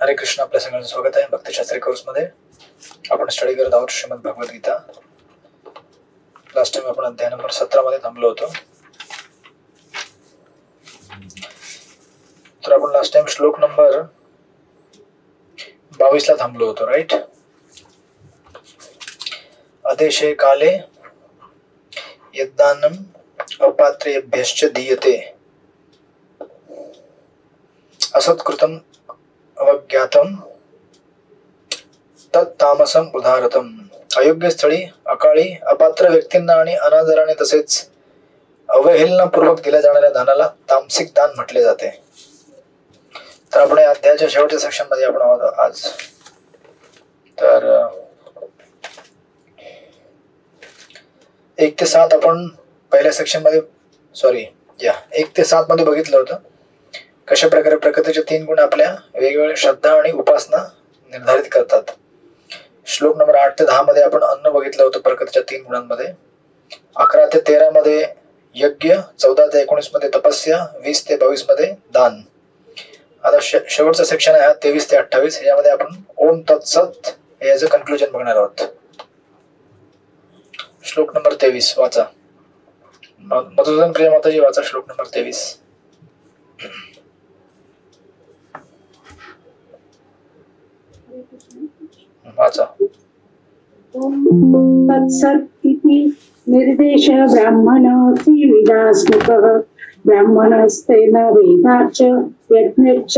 हरे कृष्ण. आपल्या सगळ्यांचं स्वागत आहे भक्तिशास्त्री कोर्स मध्ये. आपण स्टडी करत आहोत श्रीमद भगवद्गीता. लास्ट टाइम आपण अध्याय नंबर 17 मध्ये थांबलो होतो. तर आपण लास्ट टाइम श्लोक नंबर 22 ला थांबलो होतो, राईट. अदेशे काले यद्दानम अपात्रेभ्यश्च दीयते असत्कृतम अवज्ञातम तत्तामसम उदारतम. अयोग्य स्थळी, अकाळी, अपात्र व्यक्तींना आणि अनादराने तसेच अवहेलनापूर्वक दिल्या जाणाऱ्या दानाला तामसिक दान म्हटले जाते. तर आपण या अध्यायाच्या शेवटच्या सेक्शन मध्ये आपण आहोत आज. तर 1 ते 7 आपण पहिल्या सेक्शन मध्ये 1 ते 7 मध्ये बघितलं होतं. कशा प्रकारे प्रकृतीचे 3 गुण आपल्या वेगवेगळ्या श्रद्धा आणि उपासना निर्धारित करतात. श्लोक नंबर 8 ते 10 मध्ये आपण अन्न बघितलं होतं प्रकृतीच्या 3 गुणांमध्ये. 11 ते 13 मध्ये यज्ञ, 14 ते 19 मध्ये तपस्या, 20 ते 22 मध्ये दान. आता शेवटचा सेक्शन आहे 23 ते 28. यामध्ये आपण ओम तत्सत याचं कन्क्लुजन बघणार आहोत. श्लोक नंबर 23 वाचा. मधुसूदन प्रिय माताजी वाचा श्लोक नंबर 23. वाचा. तत्सत् इति निर्देश ब्राह्मणोऽसि विदास्मुखः ब्राह्मणस्तेन वेदाच्च यज्ञच्च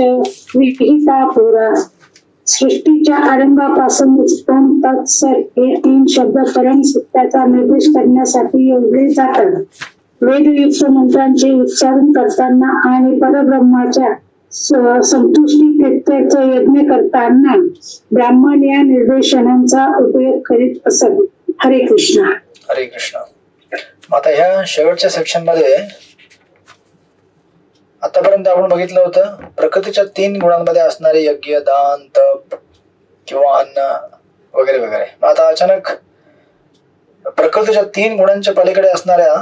विहिता पुरा. सृष्टीच्या आरंभापासून उत्तम तत्सत् हे 3 शब्द परम सत्याचा निर्देश करण्यासाठी योजले जातात. वेदयुक्त मंत्रांचे उच्चारण करताना आणि परब्रह्माच्या संतुष्टी प्रीत्यर्थ यज्ञ करताना ब्राह्मण या निर्देशनांचा उपयोग करीत असत. हरे कृष्ण. हरे कृष्ण. आता ह्या शेवटच्या सेक्शन मध्ये आतापर्यंत आपण बघितलं होतं प्रकृतीच्या 3 गुणांमध्ये असणारे यज्ञ, दान, तप किंवा अन्न वगैरे वगैरे. आता अचानक प्रकृतीच्या 3 गुणांच्या पलीकडे असणाऱ्या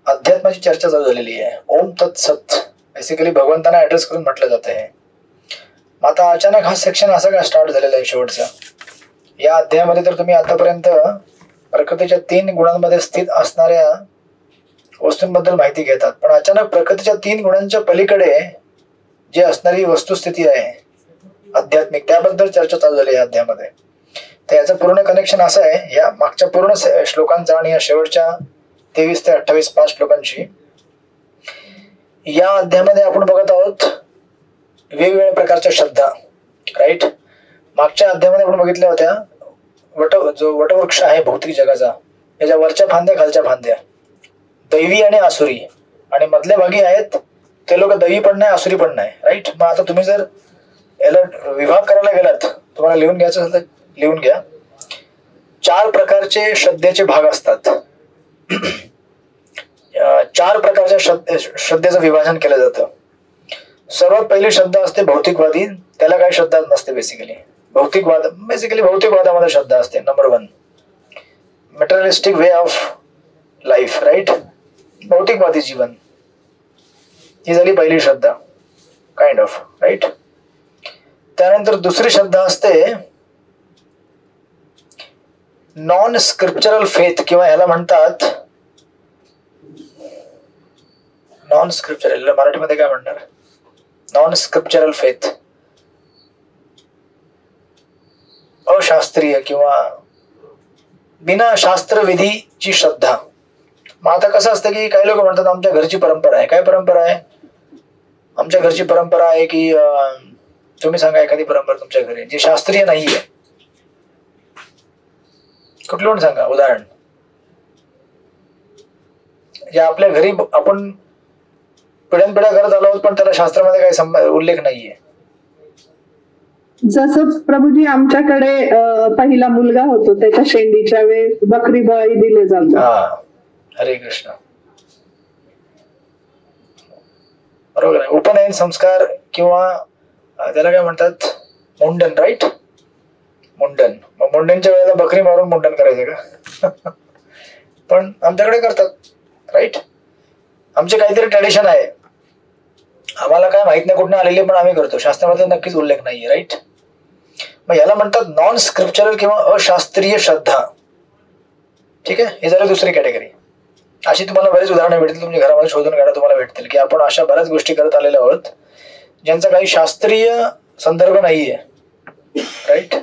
अध्यात्माची चर्चा चालू झालेली आहे. ओम तत्सत बेसिकली भगवंतांना ऍड्रेस करून म्हटलं जात आहे. आता अचानक हा सेक्शन असा काय स्टार्ट झालेला आहे शेवटचा. या अध्यायामध्ये तर तुम्ही आतापर्यंत प्रकृतीच्या 3 गुणांमध्ये स्थित असणाऱ्या वस्तूंबद्दल माहिती घेतात, पण अचानक प्रकृतीच्या 3 गुणांच्या पलीकडे जी असणारी वस्तुस्थिती आहे आध्यात्मिक, त्याबद्दल चर्चा चालू झाली या अध्यायामध्ये. तर याचं पूर्ण कनेक्शन असं आहे या मागच्या पूर्ण श्लोकांचा आणि या शेवटच्या 23 ते 28 5 श्लोकांशी. या अध्यायामध्ये आपण बघत आहोत वेगवेगळ्या प्रकारच्या श्रद्धा, राईट. मागच्या अध्यायामध्ये आपण बघितल्या होत्या जो वटवृक्ष आहे भौतिक जगाचा, याच्या वरच्या फांद्या, खालच्या फांद्या, दैवी आणि आसुरी, आणि मधल्या भागी आहेत ते लोक दैवी पण नाही, आसुरी पण नाही, राईट. मग आता तुम्ही जर याला विभाग करायला गेलात, तुम्हाला लिहून घ्यायचं असेल तर लिहून घ्या. 4 प्रकारचे श्रद्धेचे भाग असतात. 4 प्रकारच्या श्रद्धेचं विभाजन केलं जातं. सर्वात पहिली श्रद्धा असते भौतिकवादी. त्याला काही श्रद्धा नसते. बेसिकली भौतिकवादामध्ये श्रद्धा असते. Number 1 materialistic way of life, right. भौतिकवादी जीवन, ही झाली पहिली श्रद्धा, काइंड ऑफ, राईट. त्यानंतर दुसरी श्रद्धा असते नॉन स्क्रिप्चरल फेथ, किंवा ह्याला म्हणतात नॉन स्क्रिप्चरल, मराठीमध्ये काय म्हणणार, नॉन स्क्रिप्चरल फेथ, अशास्त्रीय किंवा बिना शास्त्रविधीची श्रद्धा. मग आता कसं असतं की काही लोक म्हणतात आमच्या घरची परंपरा आहे. काय परंपरा आहे? आमच्या घरची परंपरा आहे की तुम्ही सांगा एखादी परंपरा तुमच्या घरी जी शास्त्रीय नाहीये. कुठलं पण सांगा उदाहरण. या आपल्या घरी आपण पिढ्यानपिढ्या करत आलो आहोत, पण त्याला शास्त्रामध्ये काही उल्लेख नाहीये. जसं प्रभूजी आमच्याकडे पहिला मुलगा होतो त्याच्या शेंडीच्या वेळेस बकरी बळी दिले जातात. हरे कृष्ण. बरोबर आहे. उपनयन संस्कार किंवा त्याला काय म्हणतात मुंडन, राईट. मुंडन. मग मुंडनच्या वेळेला बकरी मारून मुंडन करायचं का? पण आमच्याकडे करतात, राईट. आमचे काहीतरी ट्रेडिशन आहे. आम्हाला काय माहित नाही कुठून आलेली, पण आम्ही करतो. शास्त्रामध्ये नक्कीच उल्लेख नाहीये, राईट. मग याला म्हणतात नॉन स्क्रिप्चरल किंवा अशास्त्रीय श्रद्धा. ठीक आहे, हे झालं दुसरी कॅटेगरी. अशी तुम्हाला बरेच उदाहरणं भेटतील, तुमच्या घरामध्ये शोधून काढा, तुम्हाला भेटतील की आपण अशा बऱ्याच गोष्टी करत आलेल्या आहोत ज्यांचा काही शास्त्रीय संदर्भ नाहीये, राईट.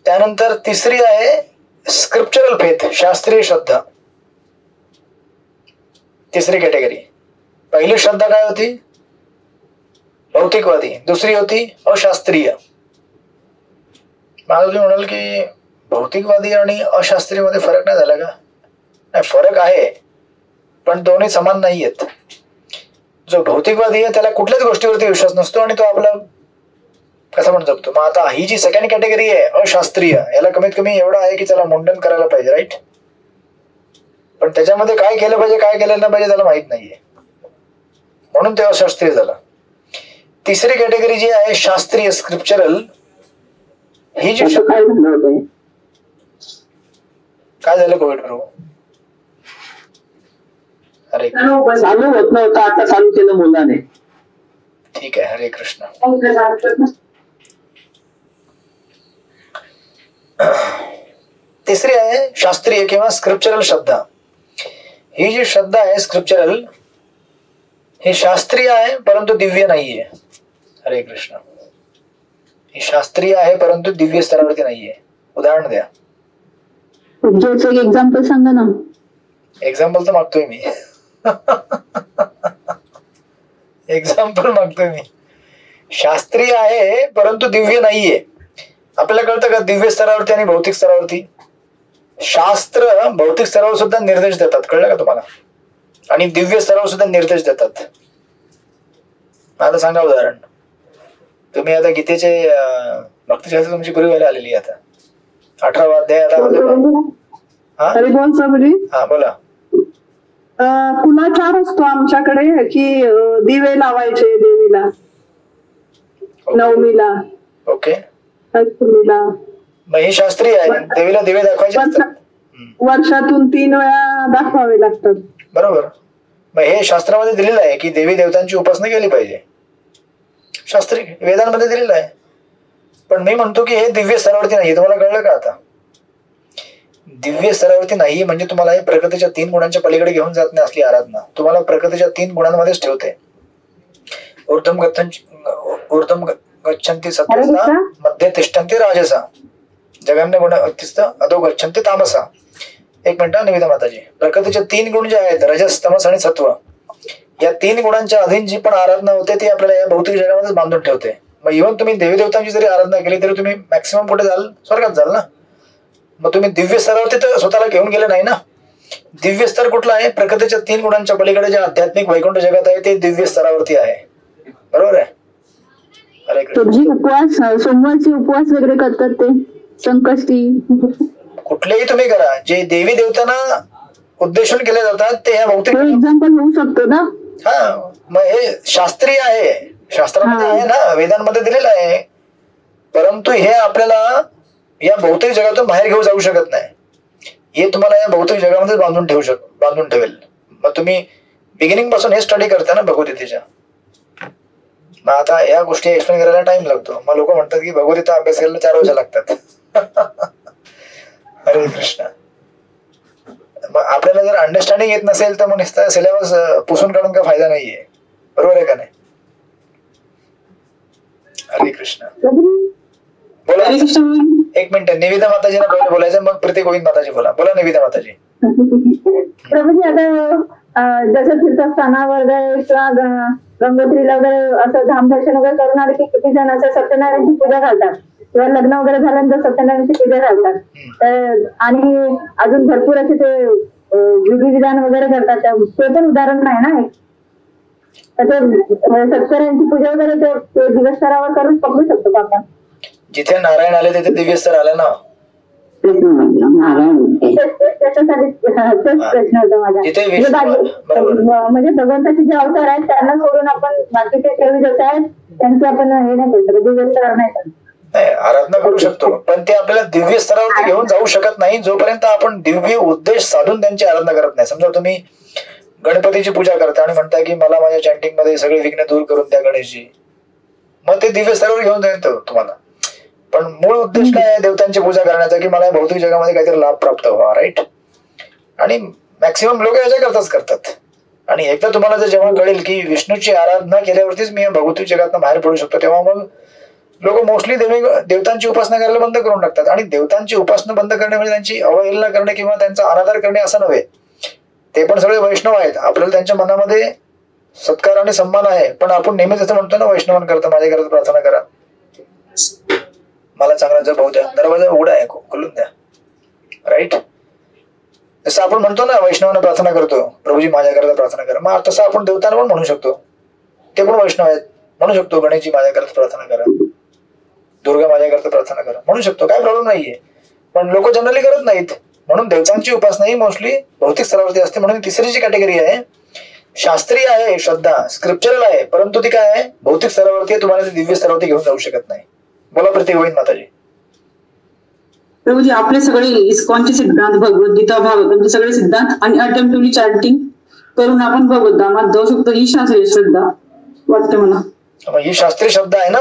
त्यानंतर तिसरी आहे स्क्रिप्चरल फेथ, शास्त्रीय श्रद्धा. तिसरी कॅटेगरी. पहिली श्रद्धा काय होती? भौतिकवादी. दुसरी होती अशास्त्रीय. मला तुम्ही म्हणाल की भौतिकवादी आणि अशास्त्रीय मध्ये फरक नाही झाला का? नाही, फरक आहे, पण दोन्ही समान नाही आहेत. जो भौतिकवादी आहे त्याला कुठल्याच गोष्टीवरती विश्वास नसतो आणि तो आपला कसं म्हणू शकतो. मग आता ही जी सेकंड कॅटेगरी आहे अशास्त्रीय, याला कमीत कमी एवढं आहे की त्याला मुंडन करायला पाहिजे, राईट. पण त्याच्यामध्ये काय केलं पाहिजे काय केलं नाही पाहिजे त्याला माहित नाहीये, म्हणून ते अशास्त्रीय झालं. तिसरी कॅटेगरी जी आहे शास्त्रीय स्क्रिप्चरल, ही जी काय झालं कोविड बरोबर? अरे चालू होत नव्हतं, आता चालू केलं मुलाने. ठीक आहे, हरे कृष्ण. तिसरी आहे शास्त्रीय किंवा स्क्रिप्चरल श्रद्धा. ही जी श्रद्धा आहे स्क्रिप्चरल, ही शास्त्रीय आहे परंतु दिव्य नाहीये. हरे कृष्ण. ही शास्त्रीय आहे परंतु दिव्य स्तरावरती नाहीये. उदाहरण द्या. एक्झाम्पल सांगा ना. एक्झाम्पल तर मागतोय मी. एक्झाम्पल मागतोय मी. शास्त्रीय आहे परंतु दिव्य नाहीये. आपल्याला कळतं का दिव्य स्तरावरती आणि भौतिक स्तरावरती? शास्त्र भौतिक स्तरावर सुद्धा निर्देश देतात, कळलं का तुम्हाला? आणि दिव्य स्तरावर सुद्धा निर्देश देतात. आता सांगा उदाहरण. तुम्ही आता गीतेचे भक्तिशास्त्र तुमची पूर्वी व्हायला आलेली आता 18वा अध्याय आता हा बोला. कुलाचार असतो आमच्याकडे की दिवे लावायचे देवीला नवमीला. ओके. अष्टमीला. मग हे शास्त्रीय आहे, देवीला दिवे दाखवायचे वर्षातून 3 वेळा दाखवावे लागतात. बरोबर. मग हे शास्त्रामध्ये दिलेलं आहे की देवी देवतांची उपासना केली पाहिजे. शास्त्रीय वेदांमध्ये दिलेलं आहे. पण मी म्हणतो की हे दिव्य स्तरावरती नाही. तुम्हाला कळलं का आता? दिव्य स्तरावरती नाही म्हणजे तुम्हाला हे प्रकृतीच्या 3 गुणांच्या पलीकडे घेऊन जात नाही असली आराधना. तुम्हाला प्रकृतीच्या 3 गुणांमध्येच ठेवते. ऊर्ध्वम गच्छन्ति सत्वसा, मध्ये तिष्ठन्ति राजसा, जगन्य गुण अधो गच्छन्ति तामसा. एक मिनिट निवेदा माताजी. प्रकृतीचे 3 गुण जे आहेत रजस तमस आणि सत्व, या 3 गुणांच्या अधीन जी पण आराधना होते ती आपल्याला या भौतिक जगामध्ये बांधून ठेवते. मग इव्हन तुम्ही देवी देवतांची जरी आराधना केली तरी तुम्ही मॅक्सिमम कुठे जाल? स्वर्गात जाल ना. मग तुम्ही दिव्य स्तरावरती तर स्वतःला घेऊन गेले नाही ना. दिव्य स्तर कुठला आहे? प्रकृतीच्या 3 गुणांच्या पलीकडे जे आध्यात्मिक वैकुंठ जगत आहे ते दिव्य स्तरावरती आहे. बरोबर आहे. अरे उपवास, सोमवारचे उपवास वगैरे करतात ते संकष्टी, कुठलेही तुम्ही करा जे देवी देवतांना उद्देशून केले जातात ते ह्या भौतिक एक्झाम्पल होऊ शकतो ना. हा, मग हे शास्त्रीय आहे, शास्त्रामध्ये आहे ना, वेदांमध्ये दिलेलं आहे. परंतु हे आपल्याला या भौतिक जगातून बाहेर घेऊ जाऊ शकत नाही. हे तुम्हाला या भौतिक जगामध्ये बांधून ठेवेल. मग तुम्ही बिगिनिंग पासून हे स्टडी करता ना भगवद्गीतेच्या. मग आता या गोष्टी एक्सप्लेन करायला टाइम लागतो. मग लोक म्हणतात की भगवद्गीता अभ्यास करायला 4 वर्ष लागतात. हरे कृष्ण. मग आपल्याला जर अंडरस्टँडिंग येत नसेल तर मग नुसतं सिलेबस पुसून काढून काय फायदा नाहीये. बरोबर आहे का नाही? हरे कृष्ण. बोला. एक मिनिट. निवेदा माताजीने पहिले बोलायचं, मग प्रत्येक गोविंद माताजी बोला. बोला निवेदा माताजी. प्रभूजी आता जसं तीर्थस्थानावर किंवा गंगोत्रीला वगैरे असं धामदर्शन वगैरे करून आले की किती जण असं सत्यनारायणची पूजा घालतात किंवा लग्न वगैरे झाल्यानंतर सत्यनारायणची पूजा घालतात. तर आणि अजून भरपूर असे ते विधिविधान वगैरे करतात. ते पण उदाहरण नाही ना. सत्यनारायणची पूजा वगैरे ते दिवसभरावर करून पकडू शकतो का आपण? जिथे नारायण आले तिथे दिव्य स्तर आलं ना. प्रश्न होता माझा. म्हणजे भगवंताचे जे अवतार आहेत त्यांना सोडून आपण बाकीचे देवी देवता आहेत त्यांचे आपण हे नाही करू शकत, दिव्य स्तरावर नाही करू. नाही, आराधना करू शकतो पण ते आपल्याला दिव्य स्तरावरती घेऊन जाऊ शकत नाही जोपर्यंत आपण दिव्य उद्देश साधून त्यांची आराधना करत नाही. समजा तुम्ही गणपतीची पूजा करता आणि म्हणताय की मला माझ्या चॅन्टिंग मध्ये सगळे विघ्न दूर करून द्या गणेशजी, मग ते दिव्य स्तरावर घेऊन जाईल तुम्हाला. पण मूळ उद्देश काय आहे देवतांची पूजा करण्याचा, की मला या भौतिक जगामध्ये काहीतरी लाभ प्राप्त व्हावा, राईट. आणि मॅक्सिमम लोक याच्या करतात. आणि एकदा तुम्हाला जर जेव्हा कळेल की विष्णूची आराधना केल्यावरतीच मी या भौतिक जगातून बाहेर पडू शकतो, तेव्हा मग लोक मोस्टली देवतांची उपासना करायला बंद करून टाकतात. आणि देवतांची उपासना बंद करणे म्हणजे त्यांची अवहेलना करणे किंवा त्यांचा अनादर करणे असं नव्हे. ते पण सगळे वैष्णव आहेत, आपल्याला त्यांच्या मनामध्ये सत्कार आणि सन्मान आहे. पण आपण नेहमीच असं म्हणतो ना, वैष्णवांकरता माझ्याकरता प्रार्थना करा, मला चांगला जप होऊ द्या, दरवाजा उघडा आहे खोलून द्या, राईट. जसं आपण म्हणतो ना वैष्णवांना प्रार्थना करतो, प्रभूजी माझ्याकरता प्रार्थना करा, मग तसं आपण देवतांना पण म्हणू शकतो. ते पण वैष्णव आहेत, म्हणू शकतो गणेशजी माझ्याकरता प्रार्थना करा, दुर्गा माझ्याकरता प्रार्थना करा, म्हणू शकतो, काय प्रॉब्लेम नाहीये. पण लोक जनरली करत नाहीत. म्हणून देवतांची उपासना ही मोस्टली भौतिक स्तरावरती असते. म्हणून तिसरी जी कॅटेगरी आहे शास्त्रीय आहे, श्रद्धा स्क्रिप्चरल आहे, परंतु ती काय आहे भौतिक स्तरावरती आहे, तुम्हाला दिव्य स्तरावरती घेऊन जाऊ शकत नाही. बोला प्रतीक गोविंद माताजी. प्रभूजी आपले सगळे इस्कॉनचे सिद्धांत, भगवद्गीता, भागवतांचे सगळे सिद्धांत आणि अटेम्प्टिव्हली चॅन्टिंग करून आपण भगवद्धामात जाऊ शकतो, ही शास्त्रीय श्रद्धा वाटते मला. ही शास्त्रीय श्रद्धा आहे ना?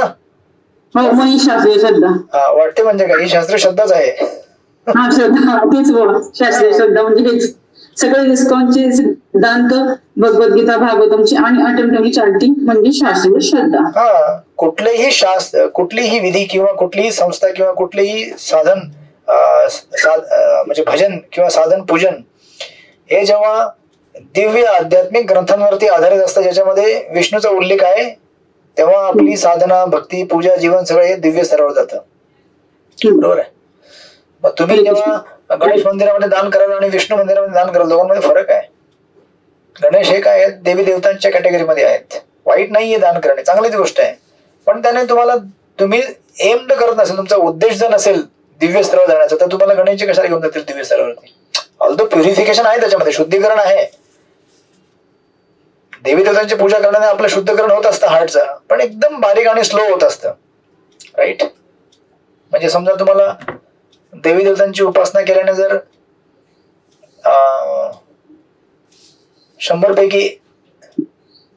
हो, मग ही शास्त्रीय श्रद्धा. हा, वाटते म्हणजे काय, ही शास्त्रीय श्रद्धाच आहे. हा, श्रद्धा तेच बोला, शास्त्रीय श्रद्धा म्हणजे हेच सगळे इस्कॉनचे सिद्धांत, भगवद्गीता, भागवतांची आणि अटेम्प्टिव्हली चॅन्टिंग म्हणजे शास्त्रीय श्रद्धा. हा, कुठलीही विधी किंवा कुठलीही संस्था किंवा कुठलीही साधन म्हणजे भजन किंवा साधन पूजन हे जेव्हा दिव्य आध्यात्मिक ग्रंथांवरती आधारित असतं, ज्याच्यामध्ये विष्णूचा उल्लेख आहे, तेव्हा आपली साधना, भक्ती, पूजा, जीवन सगळं हे दिव्य स्तरावर जातं. बरोबर आहे. मग तुम्ही जेव्हा गणेश मंदिरामध्ये दान कराल आणि विष्णू मंदिरामध्ये दान कराल, दोघांमध्ये फरक आहे. गणेश हे काय आहेत, देवी देवतांच्या कॅटेगरीमध्ये आहेत. वाईट नाहीये दान करणे, चांगलीच गोष्ट आहे. पण त्याने तुम्ही एम करत नसेल, तुमचा उद्देश जर नसेल दिव्य स्तरावर जाण्याचा, तर तुम्हाला गणेशजी कशाला घेऊन जातील दिव्य स्तरावरती? ऑल्दो प्युरिफिकेशन आहे, त्याच्यामध्ये शुद्धीकरण आहे. देवी देवतांची पूजा करण्याने आपलं शुद्धीकरण होत असतं हार्टचं, पण एकदम बारीक आणि स्लो होत असतं, राईट. म्हणजे समजा तुम्हाला देवी देवतांची उपासना केल्याने जर 100 पैकी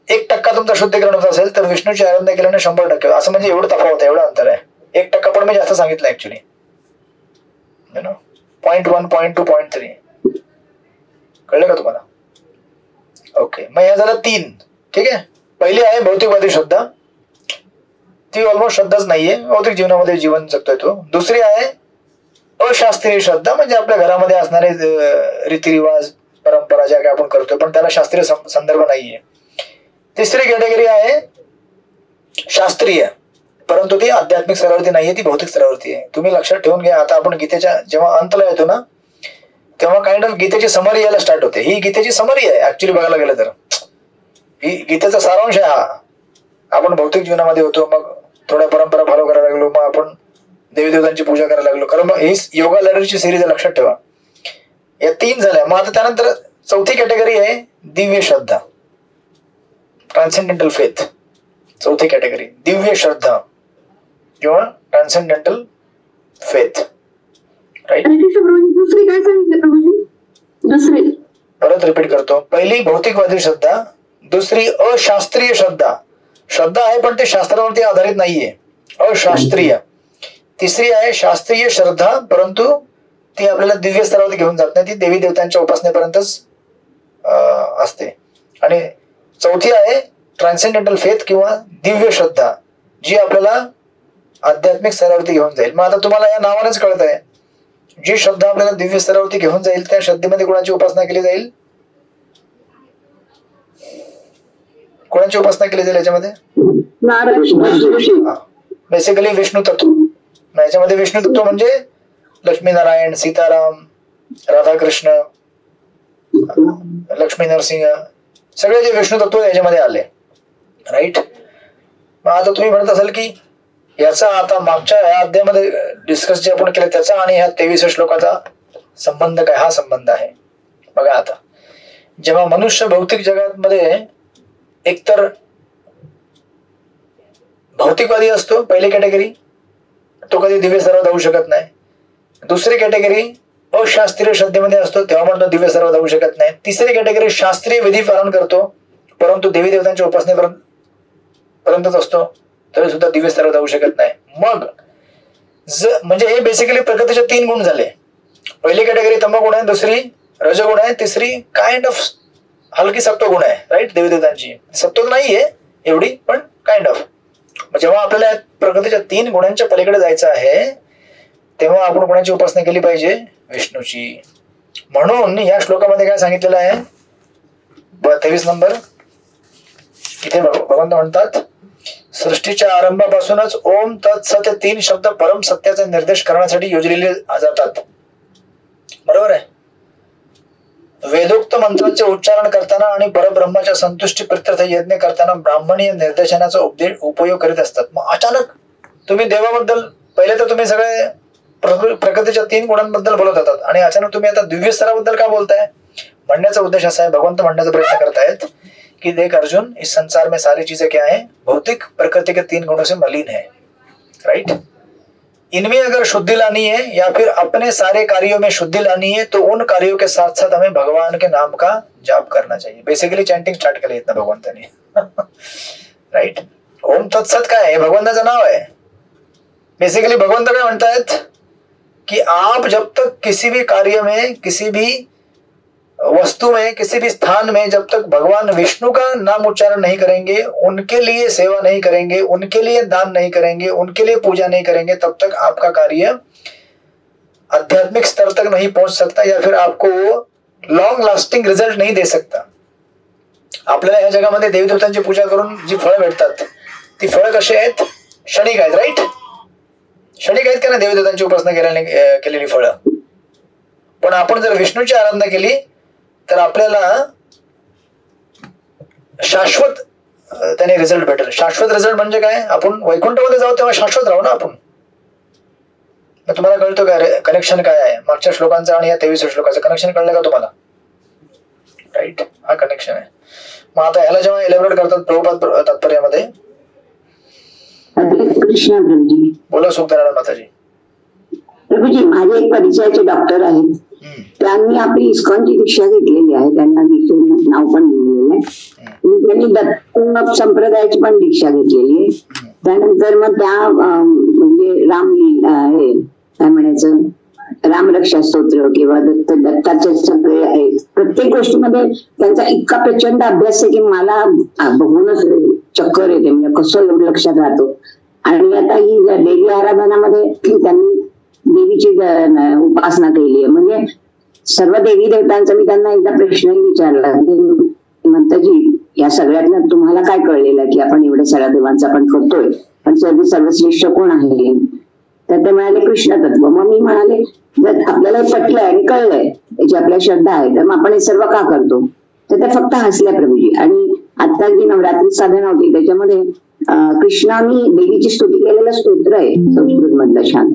1% तुमचं शुद्धीकरण होत असेल, तर विष्णूची आराधना केल्याने 100%, असं म्हणजे एवढं तफावत आहे, एवढं अंतर आहे. 1% पण मी जास्त सांगितलं ऍक्च्युली, 0.1, 0.2, 0.3. कळलं का तुम्हाला? ओके, मग या झालं 3. ठीक आहे. पहिली आहे भौतिकवादी श्रद्धा, ती ऑलमोस्ट श्रद्धाच नाहीये, भौतिक जीवनामध्ये जीवन जगतोय तो. दुसरी आहे अशास्त्रीय श्रद्धा, म्हणजे आपल्या घरामध्ये असणारे रीतिरिवाज, परंपरा ज्या काय आपण करतोय, पण त्याला शास्त्रीय संदर्भ नाहीये. तिसरी कॅटेगरी आहे शास्त्रीय, परंतु ती आध्यात्मिक स्तरावरती नाहीये, ती भौतिक स्तरावरती आहे. तुम्ही लक्षात ठेवून घ्या, आता आपण गीतेच्या जेव्हा अंतला येतो ना, तेव्हा काइंड ऑफ गीतेची समरी यायला स्टार्ट होते. ही गीतेची समरी आहे ऍक्च्युली बघायला गेलं तर, ही गीतेचा सारांश आहे हा. आपण भौतिक जीवनामध्ये होतो, मग थोड्या परंपरा फॉलो करायला लागलो, मग आपण देवी देवतांची पूजा करायला लागलो, कारण मग ही योगा लॅडरची सिरीज लक्षात ठेवा. या 3 झाल्या. मग आता त्यानंतर चौथी कॅटेगरी आहे दिव्य श्रद्धा, ट्रान्सेंडेंटल फेथ. चौथी कॅटेगरी दिव्य श्रद्धा किंवा ट्रान्सेंडेंटल फेथ, राईट. दुसरी काय सांगितलं प्रभूजी? दुसरी परत रिपीट करतो. पहिली भौतिकवादी श्रद्धा, दुसरी अशास्त्रीय श्रद्धा, श्रद्धा आहे पण ते शास्त्रावरती आधारित नाहीये, अशास्त्रीय. तिसरी आहे शास्त्रीय श्रद्धा, परंतु ती आपल्याला दिव्य स्तरावरती घेऊन जात नाही, ती देवी देवतांच्या उपासनेपर्यंतच असते. आणि चौथी आहे ट्रान्सेंडेंटल फेथ किंवा दिव्य श्रद्धा, जी आपल्याला आध्यात्मिक स्तरावरती घेऊन जाईल. मग आता तुम्हाला या नावानेच कळत आहे, जी श्रद्धा आपल्याला दिव्य स्तरावरती घेऊन जाईल, त्या श्रद्धेमध्ये कोणाची उपासना केली जाईल? कोणाची उपासना केली जाईल याच्यामध्ये? बेसिकली विष्णू तत्व. याच्यामध्ये विष्णू तत्व म्हणजे लक्ष्मीनारायण, सीताराम, राधाकृष्ण, लक्ष्मी नरसिंह, सगळे जे विष्णू तत्व याच्यामध्ये आले, राईट. मग आता तुम्ही म्हणत असाल की याचा आता मागच्या या अध्यायामध्ये डिस्कस जे आपण केलं त्याचा आणि ह्या 23 श्लोकाचा संबंध काय? हा संबंध आहे. बघा, आता जेव्हा मनुष्य भौतिक जगामध्ये एकतर भौतिकवादी असतो, पहिली कॅटेगरी, तो कधी दिव्य स्तरावर जाऊ शकत नाही. दुसरी कॅटेगरी अशास्त्रीय श्रद्धेमध्ये असतो तेव्हा मात्र दिव्य सराव जाऊ शकत नाही. तिसरी कॅटेगरी शास्त्रीय विधी पालन करतो परंतु देवी देवतांच्या उपासनेपर्यंतच असतो तरी सुद्धा दिव्य सराव जाऊ शकत नाही. मग म्हणजे हे बेसिकली प्रकृतीचे 3 गुण झाले. पहिली कॅटेगरी तमोगुण आहे, दुसरी रजगुण आहे, तिसरी काइंड ऑफ हलकी सत्वगुण आहे. राईट, देवी देवतांची सत्व नाहीये एवढी पण काइंड ऑफ. जेव्हा आपल्याला प्रकृतीच्या 3 गुणांच्या पलीकडे जायचं आहे तेव्हा आपण कोणाची उपासना केली पाहिजे? विष्णूची. म्हणून या श्लोकामध्ये काय सांगितलेलं आहे? 23 नंबर इथे भगवंत म्हणतात सृष्टीच्या आरंभापासूनच ओम तत्सत 3 शब्द परम सत्याचा निर्देश करण्यासाठी योजलेले जातात. बरोबर आहे. वेदोक्त मंत्रांचे उच्चारण करताना आणि परब्रह्माच्या संतुष्टी प्रित्यर्थ यज्ञ करताना ब्राह्मणीय निर्देशनाचा उपयोग करीत असतात. मग अचानक तुम्ही देवाबद्दल पहिले तर तुम्ही सगळे प्रकृतीच्या 3 गुणांबद्दल बोलत होतात आणि अचानक तुम्ही आता दिव्य स्तराबद्दल का बोलताय? म्हणण्याचा उद्देश असा आहे, भगवंत म्हणण्याचा प्रयत्न करतायत कि देख अर्जुन, इस संसार में सारी चीजें क्या है? भौतिक प्रकृति के 3 गुणों से मलिन है. राइट. इनमें अगर शुद्धि लानी है या फिर अपने सारे कार्यों में शुद्धि लानी है तो उन कार्यों के साथ साथ हमें भगवान के नाम का जाप करना चाहिए. बेसिकली चॅन्टिंग स्टार्ट केलं इथं भगवंताने. राइट. ओम तत्सत काय आहे? भगवंताचं नाव आहे. बेसिकली भगवंत काय म्हणतायत कि आप जब तक किसी भी कार्य में, किसी भी वस्तु में, किसी भी स्थान में जब तक भगवान विष्णु का नाम उच्चारण नहीं करेंगे, उनके लिए सेवा नहीं करेंगे, उनके लिए दान नहीं करेंगे, उनके लिए पूजा नहीं करेंगे, तब तक आपका कार्य आध्यात्मिक स्तर तक नहीं पहुंच सकता या फिर आपको लॉन्ग लास्टिंग रिझल्ट नहीं दे सकता. आपल्याला या जगामध्ये देवी देवतांची पूजा करून जी फळं भेटतात ती फळं कशी आहेत? क्षणिक आहेत. राईट. क्षणिक आहेत का ना देवी देवतांची उपासना केलेली फळं. पण आपण जर विष्णूची आराधना केली तर आपल्याला शाश्वत त्याने रिझल्ट भेटेल. शाश्वत रिझल्ट म्हणजे काय? आपण वैकुंठामध्ये जाऊ तेव्हा शाश्वत राहू ना आपण. तुम्हाला कळतो का कनेक्शन काय आहे मागच्या श्लोकांचं आणि या 23 श्लोकाचं? कनेक्शन कळलं का तुम्हाला? राईट. हा कनेक्शन आहे. मग आता ह्याला जेव्हा एलिब्रेट करतात प्रभुपाद तात्पर्यामध्ये, कृष्णा प्रभूजी. बोला सुखदारायण माताजी. प्रभूजी, माझे एक परिचयाचे डॉक्टर आहेत, त्यांनी आपली इस्कॉनची दीक्षा घेतलेली आहे. त्यांना दीक्षेचं नाव पण दिलेलं आहे. त्यांनी दत्त संप्रदायाची पण दीक्षा घेतलेली आहे. त्यानंतर मग त्या म्हणजे हे काय म्हणायचं, रामरक्षा स्तोत्र किंवा दत्ताचे सगळे आहेत. प्रत्येक गोष्टीमध्ये त्यांचा इतका प्रचंड अभ्यास आहे की मला बघूनच चक्कर येते, म्हणजे कसं एवढं लक्षात राहतो. आणि आता ही देवी आराधनामध्ये त्यांनी देवीची उपासना केली आहे. म्हणजे सर्व देवी देवतांचा मी त्यांना एकदा प्रश्नही विचारला की म्हणताजी या सगळ्यातनं तुम्हाला काय कळलेलं की आपण एवढ्या सगळ्या देवांचा आपण करतोय, पण सर्वश्रेष्ठ कोण आहे? तर ते म्हणाले कृष्ण तत्व. मग मी म्हणाले जर आपल्याला हे पटलंय आणि कळलंय, याची आपल्या श्रद्धा आहे, तर मग आपण हे सर्व का करतो? तर ते फक्त हसल्या प्रभूजी. आणि आता जी नवरात्री साधना होती त्याच्यामध्ये कृष्णाने देवीची स्तुती केलेलं स्तोत्र आहे संस्कृत मधलं छान.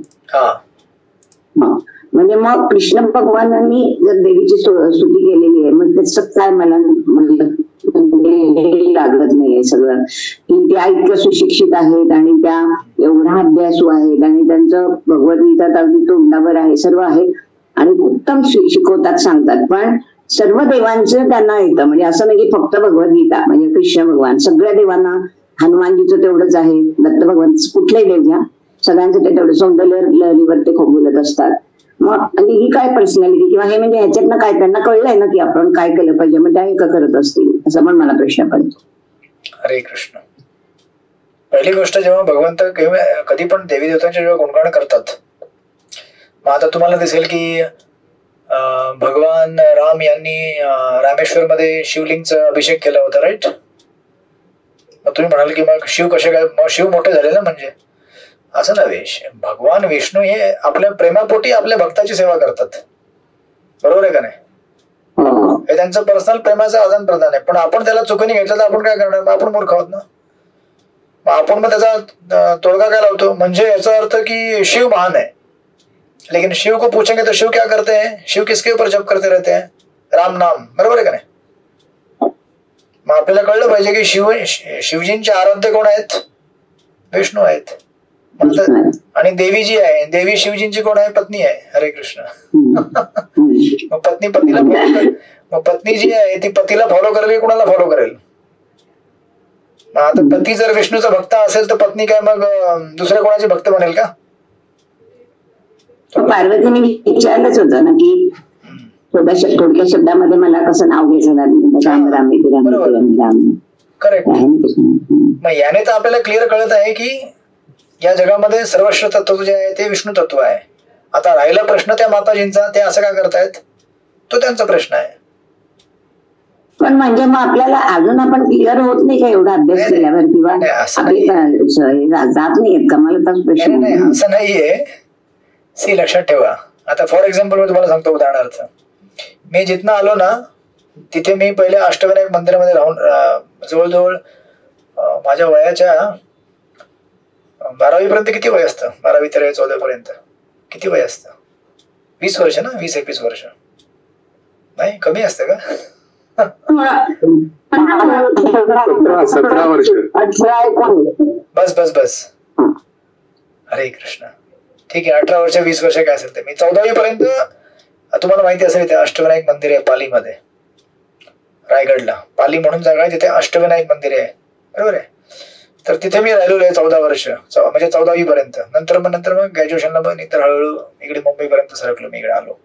म्हणजे मग कृष्ण भगवानांनी जर देवीची स्तुती केलेली आहे मग त्याचं काय मला लागत नाहीये सगळं की त्या इतक्या सुशिक्षित आहेत आणि त्या एवढा अभ्यासू आहेत आणि त्यांचं भगवद्गीता अगदी तोंडावर आहे, सर्व आहे आणि उत्तम शिकवतात, सांगतात. पण सर्व देवांचं त्यांना येतं. म्हणजे असं नाही की फक्त भगवद्गीता म्हणजे कृष्ण भगवान, सगळ्या देवांना, हनुमानजीचं तेवढंच आहे, दत्त भगवान, कुठल्याही देव घ्या, सगळ्यांचं ते तेवढं सौंदर्य लहरीवर ते खूप बोलत असतात. मग आणि ही काय पर्सनॅलिटी किंवा हे म्हणजे ह्याच्यातनं काय त्यांना कळलंय ना की आपण काय केलं पाहिजे, मग त्या हे का करत असतील असं पण मला प्रश्न पडतो. हरे कृष्ण. पहिली गोष्ट, जेव्हा भगवंत कधी पण देवी देवतांचे जेव्हा गुणगान करतात, मग आता तुम्हाला दिसेल की भगवान राम यांनी रामेश्वर मध्ये शिवलिंगचा अभिषेक केला होता. राईट. मग तुम्ही म्हणाल की मग शिव कसे काय, मग शिव मोठे झाले ना? म्हणजे असं नव्हे. भगवान विष्णू हे आपल्या प्रेमापोटी आपल्या भक्ताची सेवा करतात. बरोबर आहे का नाही? हे त्यांचं पर्सनल प्रेमाचं आदान प्रदान आहे. पण आपण त्याला चुकीने घेतलं तर आपण काय करणार? मग आपण मूर्ख आहोत ना. मग आपण मग त्याचा तोडगा काय लावतो? म्हणजे याचा अर्थ की शिव महान है, लेकिन शिव को पूछेंगे तो शिव क्या करते हैं? शिव किसके ऊपर जप करते रहते हैं? राम नाम. बरोबर आहे का नाही? मग आपल्याला कळलं पाहिजे की शिवजींचे आराध्य कोण आहेत? विष्णू आहेत. विष्णू आहे. आणि देवी जी आहे, देवी शिवजींची कोण आहे? पत्नी आहे. हरे कृष्ण. मग पत्नी जी आहे ती पतीला फॉलो करेल की कोणाला फॉलो करेल? मग आता पती जर विष्णूचा भक्त असेल तर पत्नी काय मग दुसऱ्या कोणाची भक्त बनेल का? पार्वतीने विचारलंच होतं ना की थोडक्या शब्दामध्ये मला कसं नाव घ्यायचं, राम राम राम. करेक्ट. मग याने तर आपल्याला क्लिअर कळत आहे की या जगामध्ये सर्वश्रेष्ठ तत्व जे आहे ते विष्णू तत्व आहे. आता राहिला प्रश्न त्या माताजींचा, ते असं का करतायत तो त्यांचा प्रश्न आहे. पण म्हणजे मग आपल्याला अजून आपण क्लिअर होत नाही का एवढा अभ्यास केल्यावर, किंवा आपली जात नाहीयेत का? मला तर प्रश्न नाही, असं नाहीये. सी लक्षात ठेवा. आता फॉर एक्झाम्पल मी तुम्हाला सांगतो उदाहरणार्थ. मी जिथनं आलो ना तिथे मी पहिले अष्टविनायक मंदिरामध्ये राहून जवळजवळ माझ्या वयाच्या 12वी पर्यंत किती वय असतं? 12वी 13वी 14वी पर्यंत किती वय असतं? 20 वर्ष ना, 20-21 वर्ष. नाही, कमी असतं का? 17 वर्ष. बस. हरे कृष्ण. ठीक आहे, 18 वर्ष 20 वर्ष काय असेल ते. मी 14वी पर्यंत, तुम्हाला माहिती असेल ते अष्टविनायक मंदिर आहे पालीमध्ये, रायगडला. पाली म्हणून जागा आहे, तिथे अष्टविनायक मंदिर आहे, बरोबर आहे. तर तिथे मी राहिलेलो आहे 14 वर्ष, म्हणजे 14वी पर्यंत. नंतर मग ग्रॅज्युएशनला मग नंतर हळूहळू इकडे मुंबईपर्यंत सरकलो, मी इकडे आलो.